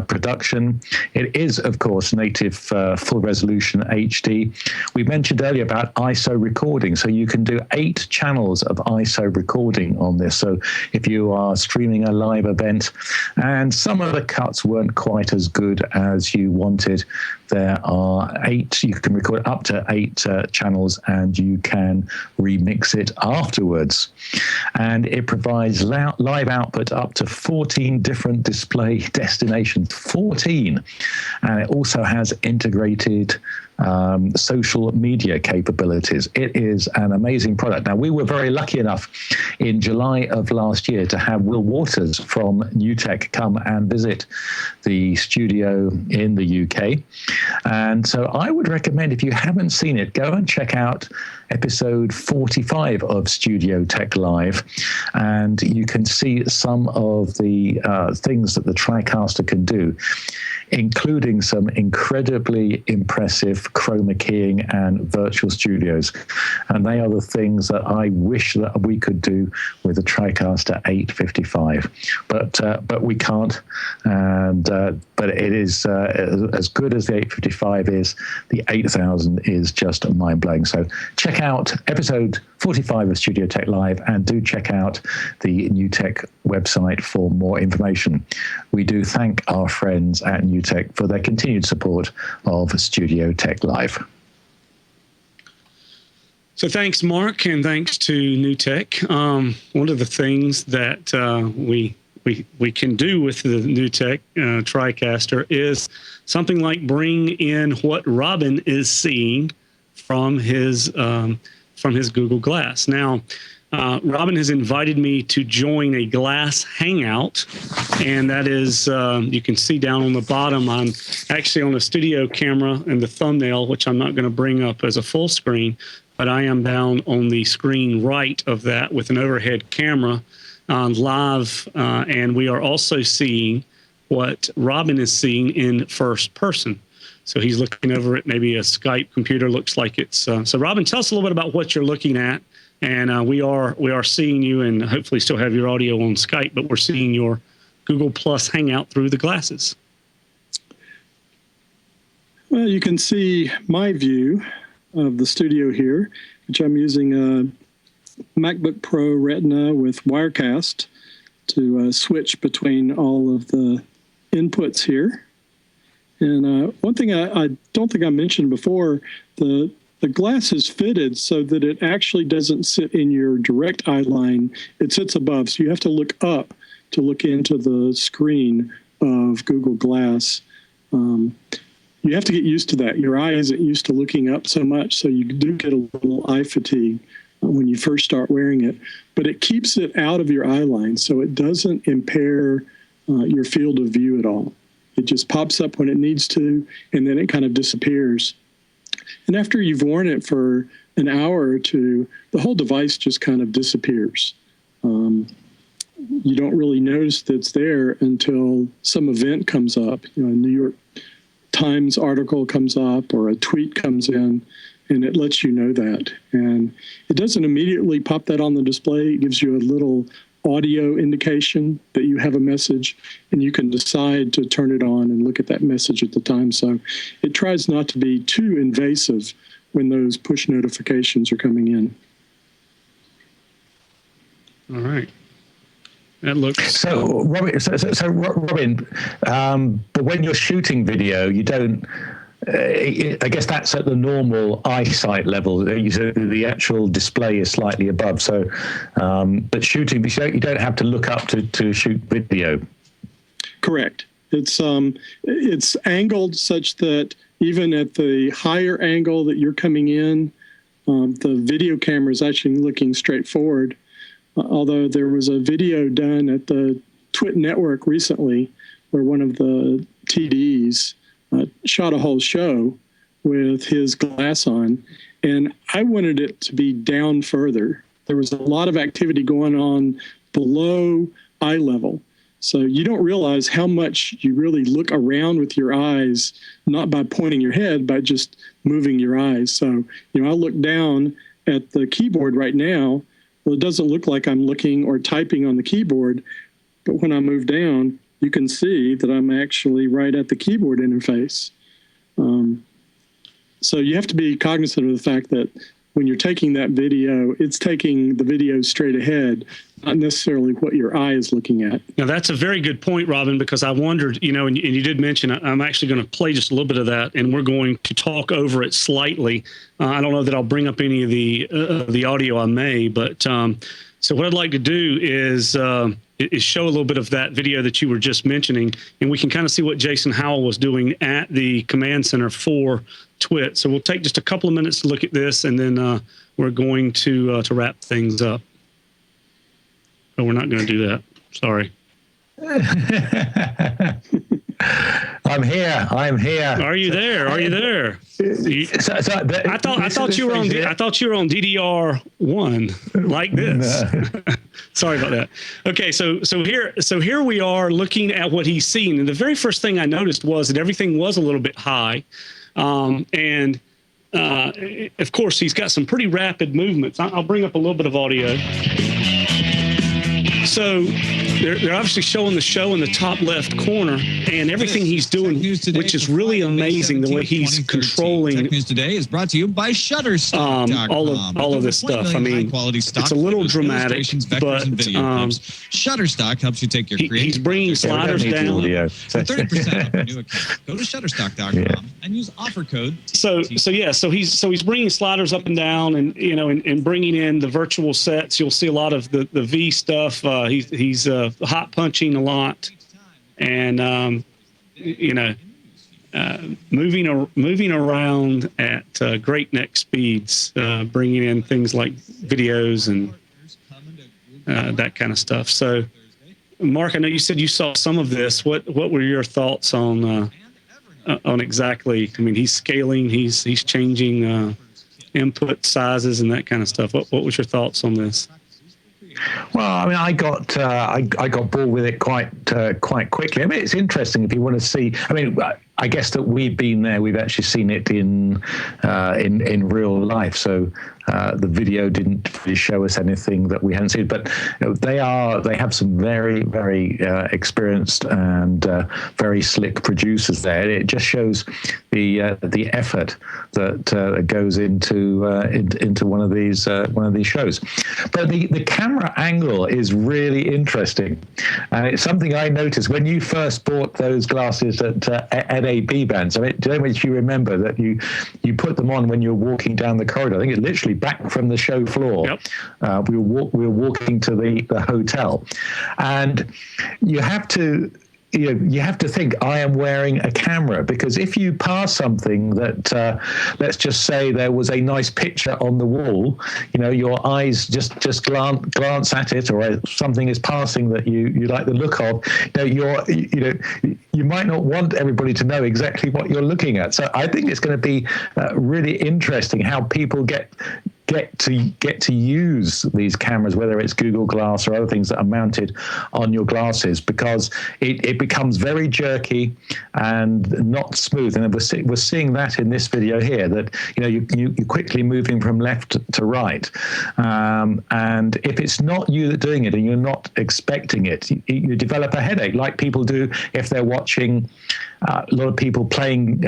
production. It is, of course, native full-resolution HD. We mentioned earlier about ISO recording, so you can do 8 channels of ISO recording on this. So if you are streaming a live event and some of the cuts weren't quite as good as you wanted, there are 8. You can record up to 8 channels, and you can remix it afterwards. And it provides live output up to 14 different display destinations. 14. And it also has integrated social media capabilities. It is an amazing product. Now, we were very lucky enough in July of last year to have Will Waters from NewTek come and visit the studio in the UK. And so I would recommend, if you haven't seen it, go and check out episode 45 of Studio Tech Live, and you can see some of the things that the TriCaster can do, including some incredibly impressive chroma keying and virtual studios. And they are the things that I wish that we could do with the TriCaster 855. But we can't. And but it is as good as the 855 is, the 8000 is just mind-blowing. So check out episode 45 of Studio Tech Live, and do check out the NewTek website for more information. We do thank our friends at NewTek for their continued support of Studio Tech Live. So thanks, Mark, and thanks to NewTek. One of the things that we can do with the NewTek TriCaster is something like bring in what Robin is seeing from his Google Glass. Now, Robin has invited me to join a Glass Hangout, and that is, you can see down on the bottom, I'm actually on a studio camera in the thumbnail, which I'm not going to bring up as a full screen, but I am down on the screen right of that with an overhead camera live, and we are also seeing what Robin is seeing in first person. So he's looking over at maybe a Skype computer, looks like it's. So Robin, tell us a little bit about what you're looking at. And we are seeing you, and hopefully still have your audio on Skype, but we're seeing your Google Plus Hangout through the glasses. Well, you can see my view of the studio here, which I'm using a MacBook Pro Retina with Wirecast to switch between all of the inputs here. And one thing I don't think I mentioned before, the glass is fitted so that it actually doesn't sit in your direct eye line. It sits above, so you have to look up to look into the screen of Google Glass. You have to get used to that. Your eye isn't used to looking up so much, so you do get a little eye fatigue when you first start wearing it. But it keeps it out of your eye line, so it doesn't impair your field of view at all. It just pops up when it needs to, and then it kind of disappears. And after you've worn it for an hour or two, the whole device just kind of disappears. You don't really notice that it's there until some event comes up. A New York Times article comes up or a tweet comes in, and it lets you know that. And it doesn't immediately pop that on the display. It gives you a little audio indication that you have a message, and you can decide to turn it on and look at that message at the time. So it tries not to be too invasive when those push notifications are coming in. All right. That looks so Robin. But when you're shooting video, you don't. I guess that's at the normal eyesight level. The actual display is slightly above. So, but shooting, you don't have to look up to shoot video. Correct. It's angled such that even at the higher angle that you're coming in, the video camera is actually looking straight forward. Although there was a video done at the Twit Network recently where one of the TDs shot a whole show with his glass on, and I wanted it to be down further. There was a lot of activity going on below eye level. So you don't realize how much you really look around with your eyes, not by pointing your head, but just moving your eyes. So, I look down at the keyboard right now. Well, it doesn't look like I'm looking or typing on the keyboard, but when I move down, you can see that I'm actually right at the keyboard interface. So you have to be cognizant of the fact that when you're taking that video, it's taking the video straight ahead, not necessarily what your eye is looking at. Now, that's a very good point, Robin, because I wondered, and you did mention, I'm actually going to play just a little bit of that, and we're going to talk over it slightly. I don't know that I'll bring up any of the audio. I may, but so what I'd like to do is show a little bit of that video that you were just mentioning, and we can kind of see what Jason Howell was doing at the command center for Twit. So we'll take just a couple of minutes to look at this, and then we're going to wrap things up. No, we're not going to do that. Sorry. I'm here. Are you there? I thought you were on. I thought you were on DDR1 like this. No. Sorry about that. Okay, so here we are looking at what he's seen, and the very first thing I noticed was that everything was a little bit high, and of course he's got some pretty rapid movements. I'll bring up a little bit of audio. So they're obviously showing the show in the top left corner, and everything he's doing, which is really amazing, the way he's controlling. Tech News Today is brought to you by Shutterstock. all of this stuff. I mean, it's a little dramatic, but Shutterstock helps you take your creative. He's bringing sliders down. For 30% off your new account, go to Shutterstock.com and use offer code. So he's bringing sliders up and down, and and bringing in the virtual sets. You'll see a lot of the V stuff. He's hot punching a lot, and moving around at great neck speeds, bringing in things like videos and that kind of stuff. So, Mark, I know you said you saw some of this. What were your thoughts on exactly? I mean, he's scaling, he's changing input sizes and that kind of stuff. What was your thoughts on this? Well, I mean, I got bored with it quite quickly. I mean, it's interesting if you want to see. I mean, I guess that we've been there. We've actually seen it in real life. So the video didn't really show us anything that we hadn't seen. But they have some very, very experienced and very slick producers there. It just shows the effort that goes into one of these shows. But the camera angle is really interesting, and it's something I noticed when you first bought those glasses at NAB Bands. I mean, do you know if you remember that you put them on when you were walking down the corridor? I think it literally back from the show floor. Yep. We were walking to the hotel, and you have to think, I am wearing a camera, because if you pass something that, let's just say there was a nice picture on the wall, your eyes just glance at it, or something is passing that you like the look of, you might not want everybody to know exactly what you're looking at. So I think it's going to be really interesting how people get to use these cameras, whether it's Google Glass or other things that are mounted on your glasses, because it becomes very jerky and not smooth. And we're seeing that in this video here, that you're quickly moving from left to right, and if it's not you that doing it and you're not expecting it, you develop a headache, like people do if they're watching a lot of people playing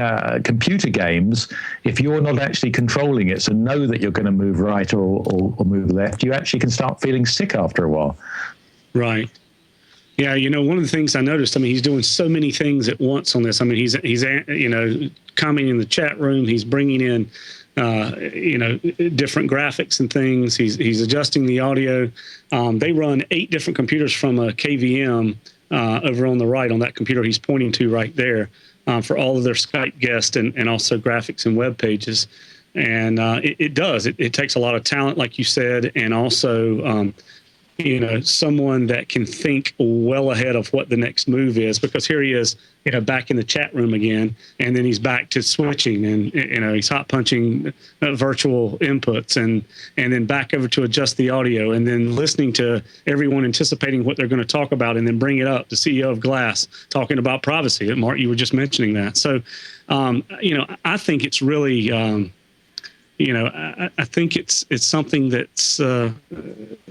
computer games. If you're not actually controlling it, so know that you're going to move right or move left, you actually can start feeling sick after a while. Right. Yeah, one of the things I noticed, he's doing so many things at once on this. He's commenting in the chat room. He's bringing in, different graphics and things. He's adjusting the audio. They run 8 different computers from a KVM over on the right on that computer he's pointing to right there, for all of their Skype guests and also graphics and web pages. And it takes a lot of talent, like you said, and also someone that can think well ahead of what the next move is, because here he is, back in the chat room again, and then he's back to switching, and he's hot punching virtual inputs, and then back over to adjust the audio, and then listening to everyone anticipating what they're going to talk about, and then bring it up. The CEO of Glass talking about privacy. Mark, you were just mentioning that. So, I think it's really. I think it's something that's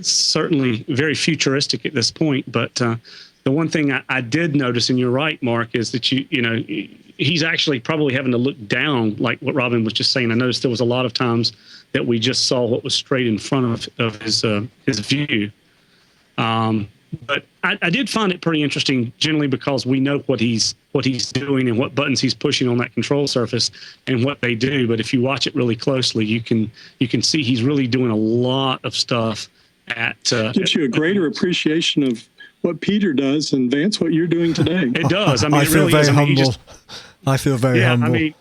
certainly very futuristic at this point. But the one thing I did notice, and you're right, Mark, is that he's actually probably having to look down, like what Robin was just saying. I noticed there was a lot of times that we just saw what was straight in front of his view. But I did find it pretty interesting, generally, because we know what he's doing and what buttons he's pushing on that control surface and what they do. But if you watch it really closely, you can see he's really doing a lot of stuff. Gives you a greater appreciation of what Peter does, and Vance, what you're doing today. It does. I feel really very is. humble. I feel very humble.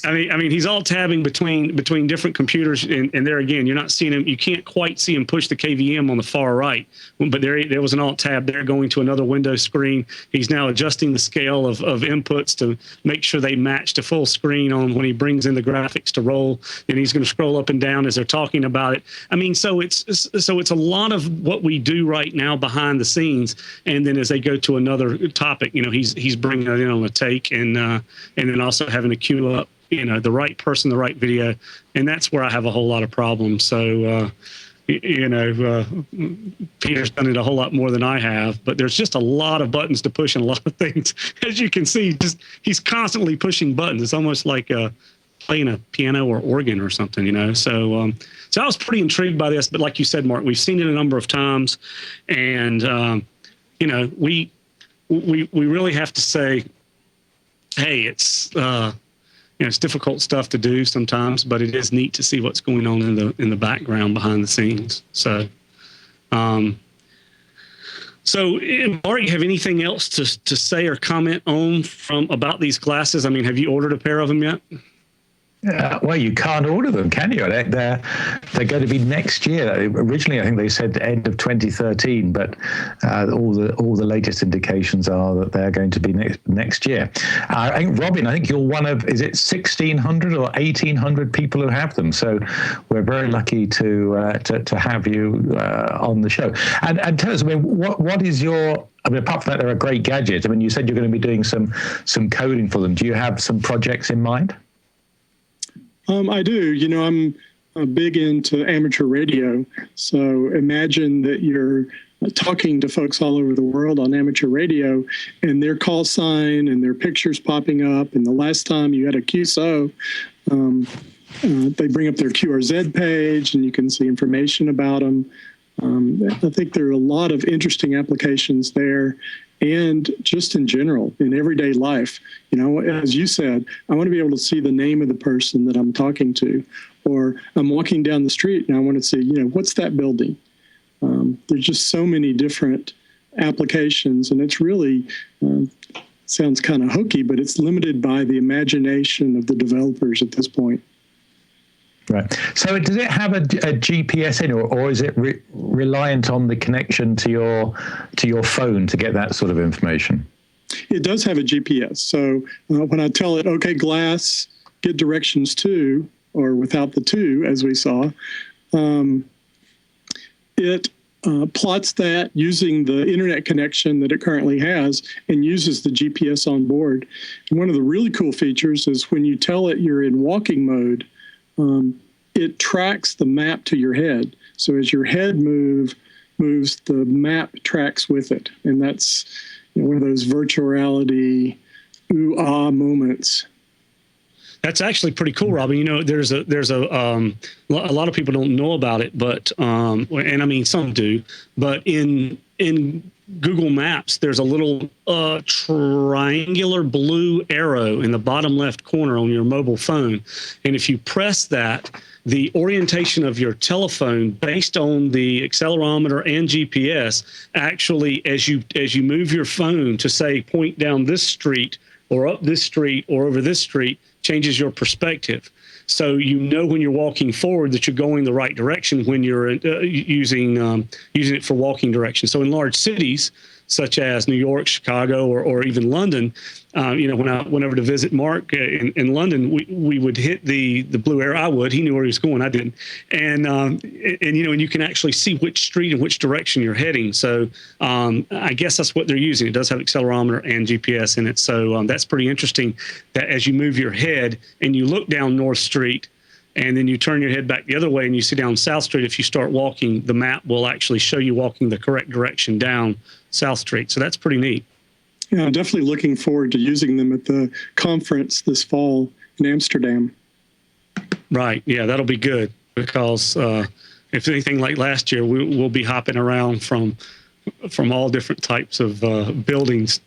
He's all tabbing between different computers, and there again, you're not seeing him. You can't quite see him push the KVM on the far right, but there was an alt tab there going to another window screen. He's now adjusting the scale of inputs to make sure they match to full screen on when he brings in the graphics to roll. And he's going to scroll up and down as they're talking about it. So it's a lot of what we do right now behind the scenes, and then as they go to another topic, he's bringing it in on a take, and then also having to queue up the right person, the right video. And that's where I have a whole lot of problems. So, Peter's done it a whole lot more than I have, but there's just a lot of buttons to push and a lot of things. As you can see, he's constantly pushing buttons. It's almost like playing a piano or organ or something, So, so I was pretty intrigued by this, but like you said, Mark, we've seen it a number of times, and, we really have to say, hey, it's difficult stuff to do sometimes, but it is neat to see what's going on in the background behind the scenes. So, Mark, you have anything else to say or comment on about these glasses? Have you ordered a pair of them yet? Well, you can't order them, can you? They're going to be next year. Originally, I think they said end of 2013, but all the latest indications are that they're going to be next year. I think, Robin, you're one of, is it 1,600 or 1,800 people who have them? So we're very lucky to have you on the show. And tell us, what is your? Apart from that, they're a great gadget. You said you're going to be doing some coding for them. Do you have some projects in mind? I do. big into amateur radio. So imagine that you're talking to folks all over the world on amateur radio, and their call sign and their pictures popping up. And the last time you had a QSO, they bring up their QRZ page, and you can see information about them. I think there are a lot of interesting applications there, and just in general, in everyday life. As you said, I want to be able to see the name of the person that I'm talking to, or I'm walking down the street and I want to see, what's that building? There's just so many different applications, and it's really sounds kind of hokey, but it's limited by the imagination of the developers at this point. Right. So does it have a GPS in, or is it reliant on the connection to your phone to get that sort of information? It does have a GPS. So when I tell it, okay, glass, get directions to, or without the to, as we saw, it plots that using the internet connection that it currently has and uses the GPS on board. And one of the really cool features is when you tell it you're in walking mode, it tracks the map to your head. So as your head moves, the map tracks with it. And that's one of those virtual reality ooh-ah moments. That's actually pretty cool, Robin. There's a lot of people don't know about it, but and I mean some do, but in Google Maps, there's a little triangular blue arrow in the bottom left corner on your mobile phone, and if you press that, the orientation of your telephone based on the accelerometer and GPS actually, as you move your phone to say point down this street or up this street or over this street, changes your perspective. So when you're walking forward that you're going the right direction when you're using it for walking direction. So in large cities such as New York, Chicago, or even London, when I went over to visit Mark in London, we would hit the blue arrow. I would. He knew where he was going. I didn't. And you can actually see which street and which direction you're heading. So I guess that's what they're using. It does have accelerometer and GPS in it. So that's pretty interesting that as you move your head and you look down North Street, and then you turn your head back the other way and you see down South Street, if you start walking, the map will actually show you walking the correct direction down South Street. So that's pretty neat. Yeah, I'm definitely looking forward to using them at the conference this fall in Amsterdam. Right. Yeah, that'll be good because if anything like last year, we'll be hopping around from all different types of buildings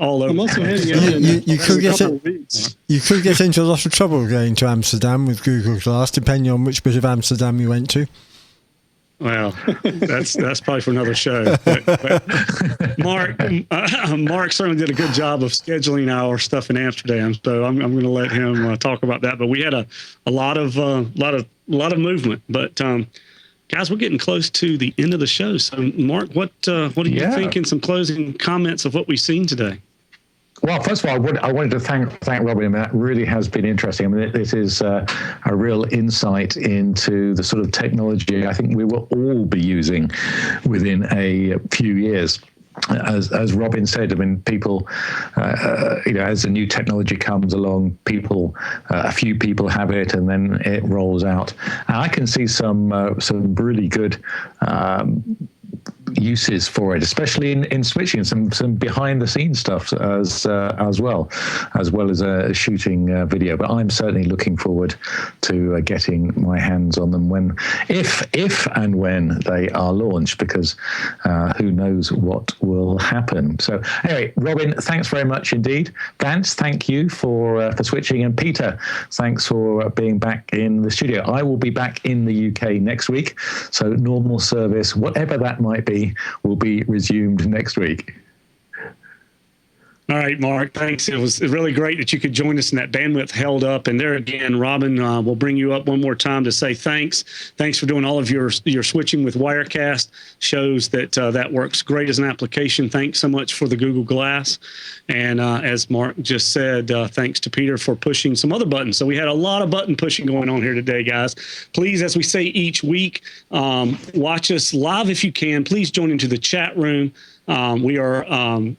all over. I'm also heading out you could get into a lot of trouble going to Amsterdam with Google Glass, depending on which bit of Amsterdam you went to. Well, that's probably for another show. But Mark certainly did a good job of scheduling our stuff in Amsterdam, so I'm going to let him talk about that. But we had a lot of movement. But guys, we're getting close to the end of the show. So, Mark, what do you think in some closing comments of what we've seen today? Well, first of all, I wanted to thank Robin. I mean, that really has been interesting. I mean, this is a real insight into the sort of technology I think we will all be using within a few years. As Robin said, I mean, people, as the new technology comes along, a few people have it, and then it rolls out. And I can see some really good uses for it, especially in switching, some behind the scenes stuff as well as shooting video. But I'm certainly looking forward to getting my hands on them if and when they are launched, because who knows what will happen. So anyway, Robin, thanks very much indeed. Vance, thank you for switching, and Peter, thanks for being back in the studio. I will be back in the UK next week, so normal service, whatever that might be, will be resumed next week. All right, Mark, thanks. It was really great that you could join us, and that bandwidth held up. And there again, Robin, we'll bring you up one more time to say thanks. Thanks for doing all of your switching with Wirecast. Shows that that works great as an application. Thanks so much for the Google Glass. And as Mark just said, thanks to Peter for pushing some other buttons. So we had a lot of button pushing going on here today, guys. Please, as we say each week, watch us live if you can. Please join into the chat room. We're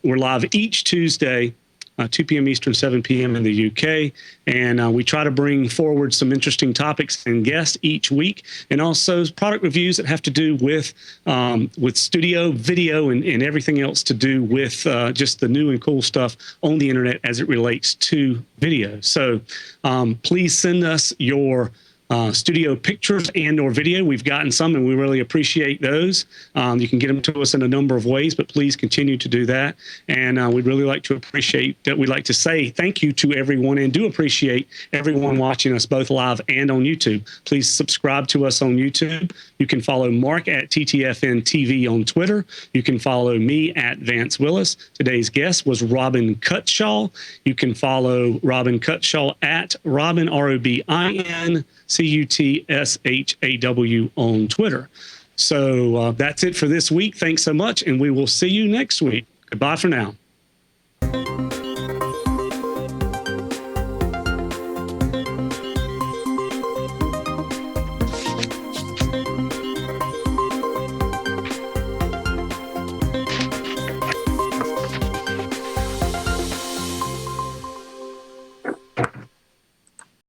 live each Tuesday 2 p.m. Eastern, 7 p.m. in the UK. And we try to bring forward some interesting topics and guests each week, and also product reviews that have to do with studio, video, and everything else to do with just the new and cool stuff on the internet as it relates to video. So please send us your studio pictures and or video. We've gotten some and we really appreciate those. You can get them to us in a number of ways, but please continue to do that. And we'd really like to appreciate that. We'd like to say thank you to everyone and do appreciate everyone watching us both live and on YouTube. Please subscribe to us on YouTube. You can follow Mark at TTFN TV on Twitter. You can follow me at Vance Willis. Today's guest was Robin Cutshaw. You can follow Robin Cutshaw at Robin, ROBIN CUTSHAW on Twitter. So that's it for this week. Thanks so much, and we will see you next week. Goodbye for now.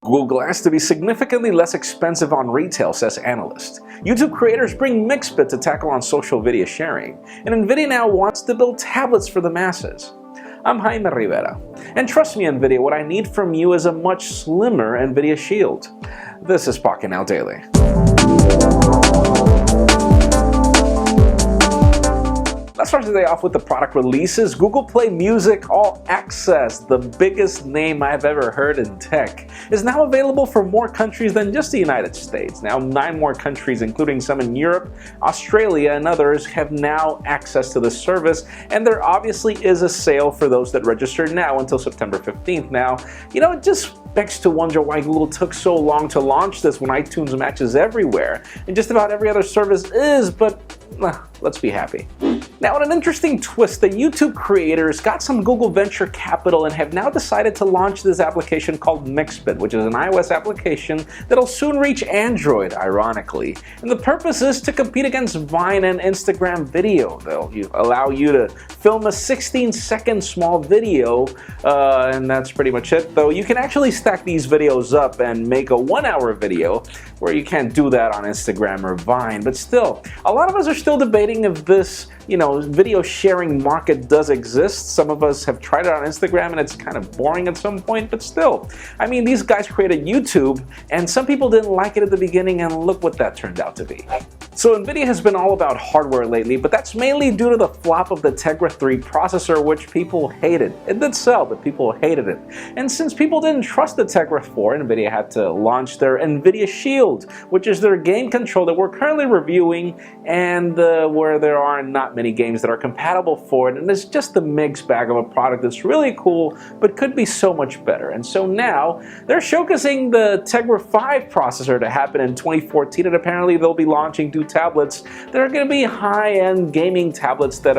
Google Glass to be significantly less expensive on retail, says analyst. YouTube creators bring Mixbit to tackle on social video sharing, and NVIDIA now wants to build tablets for the masses. I'm Jaime Rivera, and trust me NVIDIA, what I need from you is a much slimmer NVIDIA Shield. This is Pocket Now Daily. Let's start today off with the product releases. Google Play Music All Access, the biggest name I've ever heard in tech, is now available for more countries than just the United States. Now 9 more countries, including some in Europe, Australia, and others, have now access to the service, and there obviously is a sale for those that register now until September 15th. Now, it just begs to wonder why Google took so long to launch this when iTunes matches everywhere, and just about every other service is, but let's be happy. Now, in an interesting twist, the YouTube creators got some Google venture capital and have now decided to launch this application called Mixbit, which is an iOS application that'll soon reach Android, ironically. And the purpose is to compete against Vine and Instagram video. They'll allow you to film a 16-second small video, and that's pretty much it. Though you can actually stack these videos up and make a 1-hour video, where you can't do that on Instagram or Vine. But still, a lot of us are still debating if this video sharing market does exist. Some of us have tried it on Instagram and it's kind of boring at some point, but still. I mean, these guys created YouTube and some people didn't like it at the beginning, and look what that turned out to be. So NVIDIA has been all about hardware lately, but that's mainly due to the flop of the Tegra 3 processor, which people hated. It did sell, but people hated it. And since people didn't trust the Tegra 4, NVIDIA had to launch their NVIDIA Shield, which is their game control that we're currently reviewing, and where there are not many games that are compatible for it, and it's just a mixed bag of a product that's really cool, but could be so much better. And so now, they're showcasing the Tegra 5 processor to happen in 2014, and apparently they'll be launching 2 tablets that are going to be high-end gaming tablets that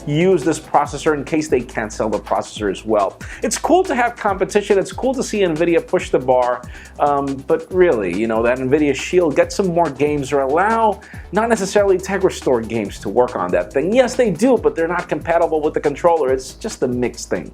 use this processor in case they can't sell the processor as well. It's cool to have competition, it's cool to see NVIDIA push the bar, but really, that NVIDIA Shield, get some more games, or allow not necessarily Tegra Store games to work on that thing. Yes, they do, but they're not compatible with the controller. It's just a mixed thing.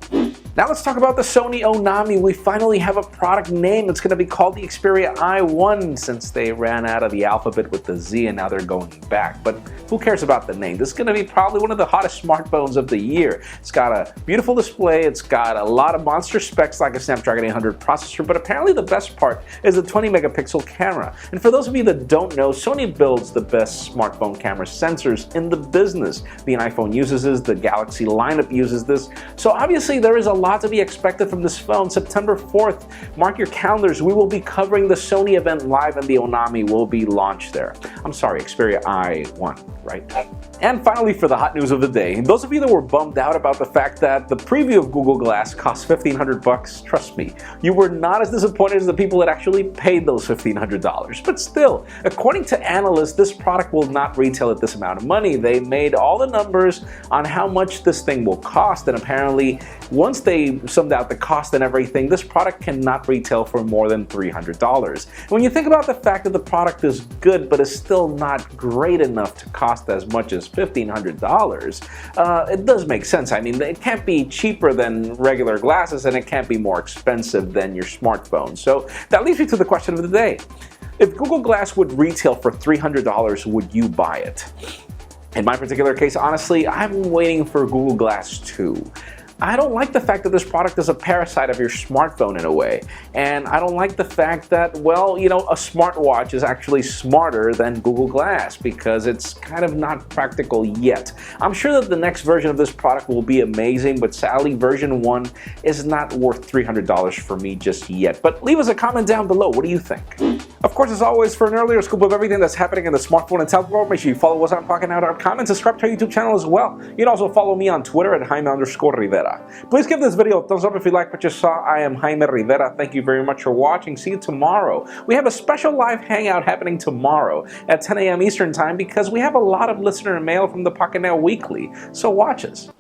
Now let's talk about the Sony Onami. We finally have a product name. It's going to be called the Xperia i1, since they ran out of the alphabet with the Z and now they're going back. But who cares about the name? This is going to be probably one of the hottest smartphones of the year. It's got a beautiful display. It's got a lot of monster specs like a Snapdragon 800 processor, but apparently the best part is the 20 megapixel camera. And for those of you that don't know, Sony builds the best smartphone camera sensors in the business. The iPhone uses this, the Galaxy lineup uses this. So obviously there is a lot to be expected from this phone. September 4th, mark your calendars. We will be covering the Sony event live, and the Onami will be launched there. I'm sorry, Xperia i1, right? And finally, for the hot news of the day, those of you that were bummed out about the fact that the preview of Google Glass cost $1,500, trust me, you were not as disappointed as the people that actually paid those $1,500. But still, according to analysts, this product will not retail retail at this amount of money. They made all the numbers on how much this thing will cost, and apparently once they summed out the cost and everything, this product cannot retail for more than $300. When you think about the fact that the product is good but is still not great enough to cost as much as $1,500, it does make sense. I mean, it can't be cheaper than regular glasses, and it can't be more expensive than your smartphone. So that leads me to the question of the day. If Google Glass would retail for $300, would you buy it? In my particular case, honestly, I'm waiting for Google Glass 2. I don't like the fact that this product is a parasite of your smartphone in a way. And I don't like the fact that, well, you know, a smartwatch is actually smarter than Google Glass because it's kind of not practical yet. I'm sure that the next version of this product will be amazing, but sadly, version 1 is not worth $300 for me just yet. But leave us a comment down below. What do you think? Of course, as always, for an earlier scoop of everything that's happening in the smartphone and tablet world, make sure you follow us on PocketNow.com and subscribe to our YouTube channel as well. You can also follow me on Twitter at Jaime_Rivera. Please give this video a thumbs up if you like what you saw. I am Jaime Rivera. Thank you very much for watching. See you tomorrow. We have a special live hangout happening tomorrow at 10 a.m. Eastern Time because we have a lot of listener mail from the Pocket Now Weekly. So watch us.